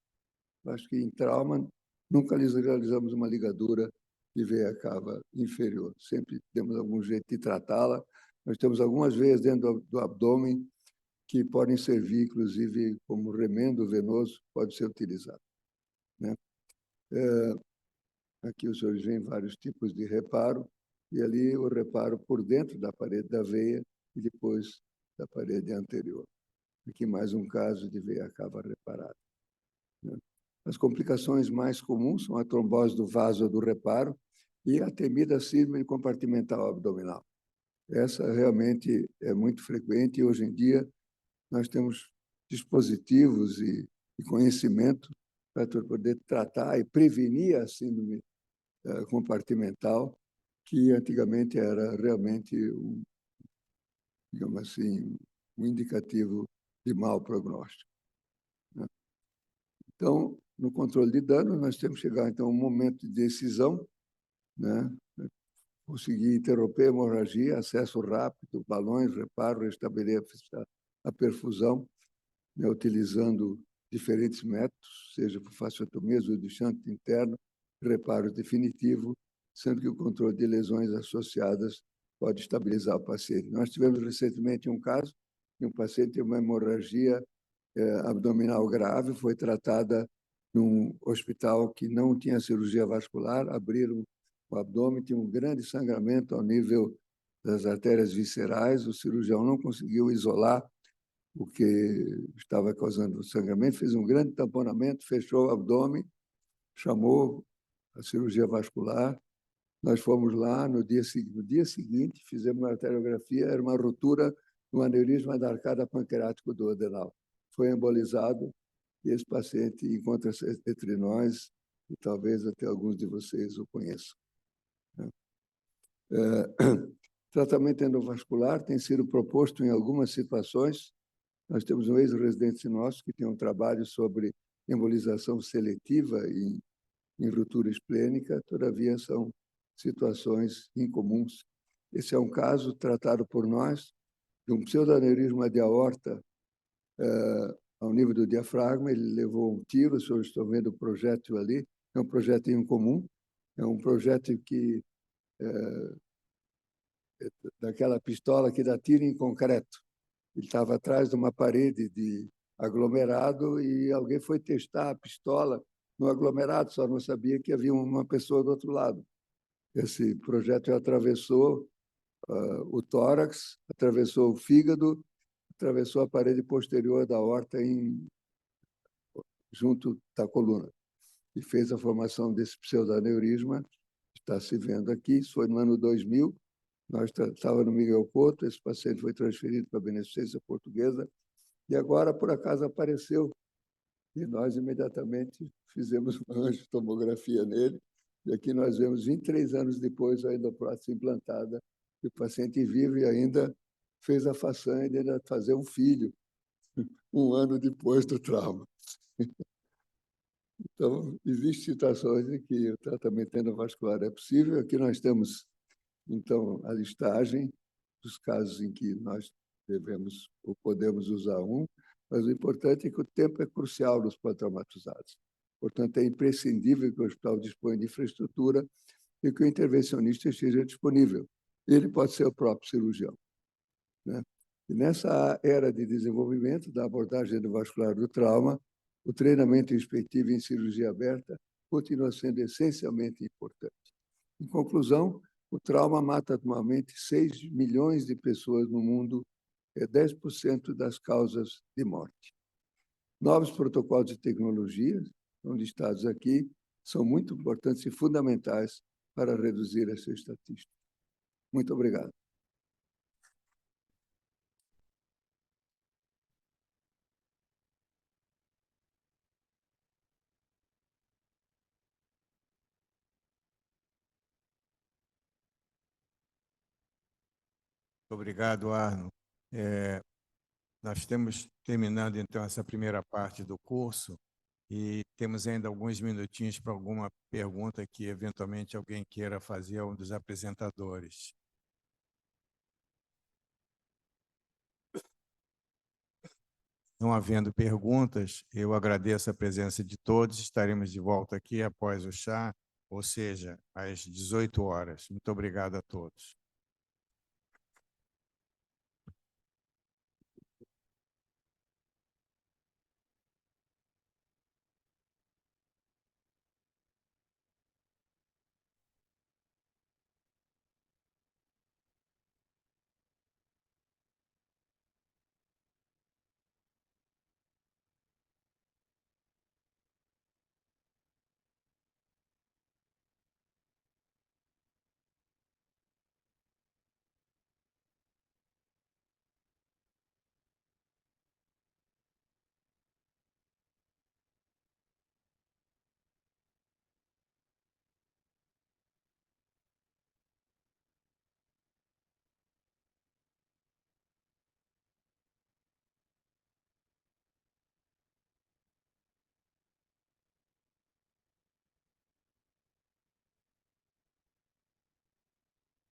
acho que em trauma, nunca realizamos uma ligadura de veia cava inferior. Sempre temos algum jeito de tratá-la. Nós temos algumas veias dentro do abdômen que podem servir, inclusive, como remendo venoso, pode ser utilizado, né? Aqui os senhores veem vários tipos de reparo, e ali o reparo por dentro da parede da veia e depois da parede anterior. Aqui mais um caso de veia cava reparada, né? As complicações mais comuns são a trombose do vaso do reparo e a temida síndrome compartimental abdominal. Essa realmente é muito frequente e hoje em dia nós temos dispositivos e conhecimento para poder tratar e prevenir a síndrome compartimental, que antigamente era realmente digamos assim, um indicativo de mau prognóstico, né? Então, no controle de danos, nós temos que chegar então a um momento de decisão, né? Conseguir interromper a hemorragia, acesso rápido, balões, reparo, restabelecer a perfusão, né, utilizando diferentes métodos, seja por fasciotomia, ou de shunt interno, reparo definitivo, sendo que o controle de lesões associadas pode estabilizar o paciente. Nós tivemos recentemente um caso de um paciente com uma hemorragia abdominal grave, foi tratada num hospital que não tinha cirurgia vascular, abriram o abdômen, tinha um grande sangramento ao nível das artérias viscerais, o cirurgião não conseguiu isolar o que estava causando o sangramento, fez um grande tamponamento, fechou o abdômen, chamou a cirurgia vascular. Nós fomos lá no dia seguinte, fizemos uma arteriografia, era uma ruptura no aneurisma da arcada pancreático do adenal. Foi embolizado e esse paciente encontra-se entre nós e talvez até alguns de vocês o conheçam, né? Tratamento endovascular tem sido proposto em algumas situações. Nós temos um ex-residente nosso que tem um trabalho sobre embolização seletiva em ruptura esplênica, todavia são situações incomuns. Esse é um caso tratado por nós de um pseudoaneurisma de aorta ao nível do diafragma. Ele levou um tiro, os senhores estão vendo o projétil ali, é um projétil incomum, é um projétil que daquela pistola que dá tiro em concreto. Ele estava atrás de uma parede de aglomerado e alguém foi testar a pistola no aglomerado, só não sabia que havia uma pessoa do outro lado. Esse projétil atravessou o tórax, atravessou o fígado, atravessou a parede posterior da aorta junto da coluna e fez a formação desse pseudoaneurisma. Está se vendo aqui, isso foi no ano 2000. Nós estávamos no Miguel Couto, esse paciente foi transferido para a Beneficência Portuguesa e agora, por acaso, apareceu. E nós imediatamente fizemos uma angiotomografia nele. E aqui nós vemos, 23 anos depois, ainda a prótese implantada, e o paciente vive e ainda fez a façanha de ainda fazer um filho, um ano depois do trauma. Então, existem situações em que o tratamento endovascular é possível. Aqui nós temos, então, a listagem dos casos em que nós devemos ou podemos usar mas o importante é que o tempo é crucial nos pós-traumatizados. Portanto, é imprescindível que o hospital disponha de infraestrutura e que o intervencionista esteja disponível. Ele pode ser o próprio cirurgião, né? E nessa era de desenvolvimento da abordagem endovascular do trauma, o treinamento inspectivo em cirurgia aberta continua sendo essencialmente importante. Em conclusão, o trauma mata atualmente 6 milhões de pessoas no mundo, 10% das causas de morte. Novos protocolos de tecnologia, são listados aqui, são muito importantes e fundamentais para reduzir essa estatística. Muito obrigado. Obrigado, Arno. Nós temos terminando, então, essa primeira parte do curso e temos ainda alguns minutinhos para alguma pergunta que, eventualmente, alguém queira fazer a um dos apresentadores. Não havendo perguntas, eu agradeço a presença de todos. Estaremos de volta aqui após o chá, ou seja, às 18 horas. Muito obrigado a todos.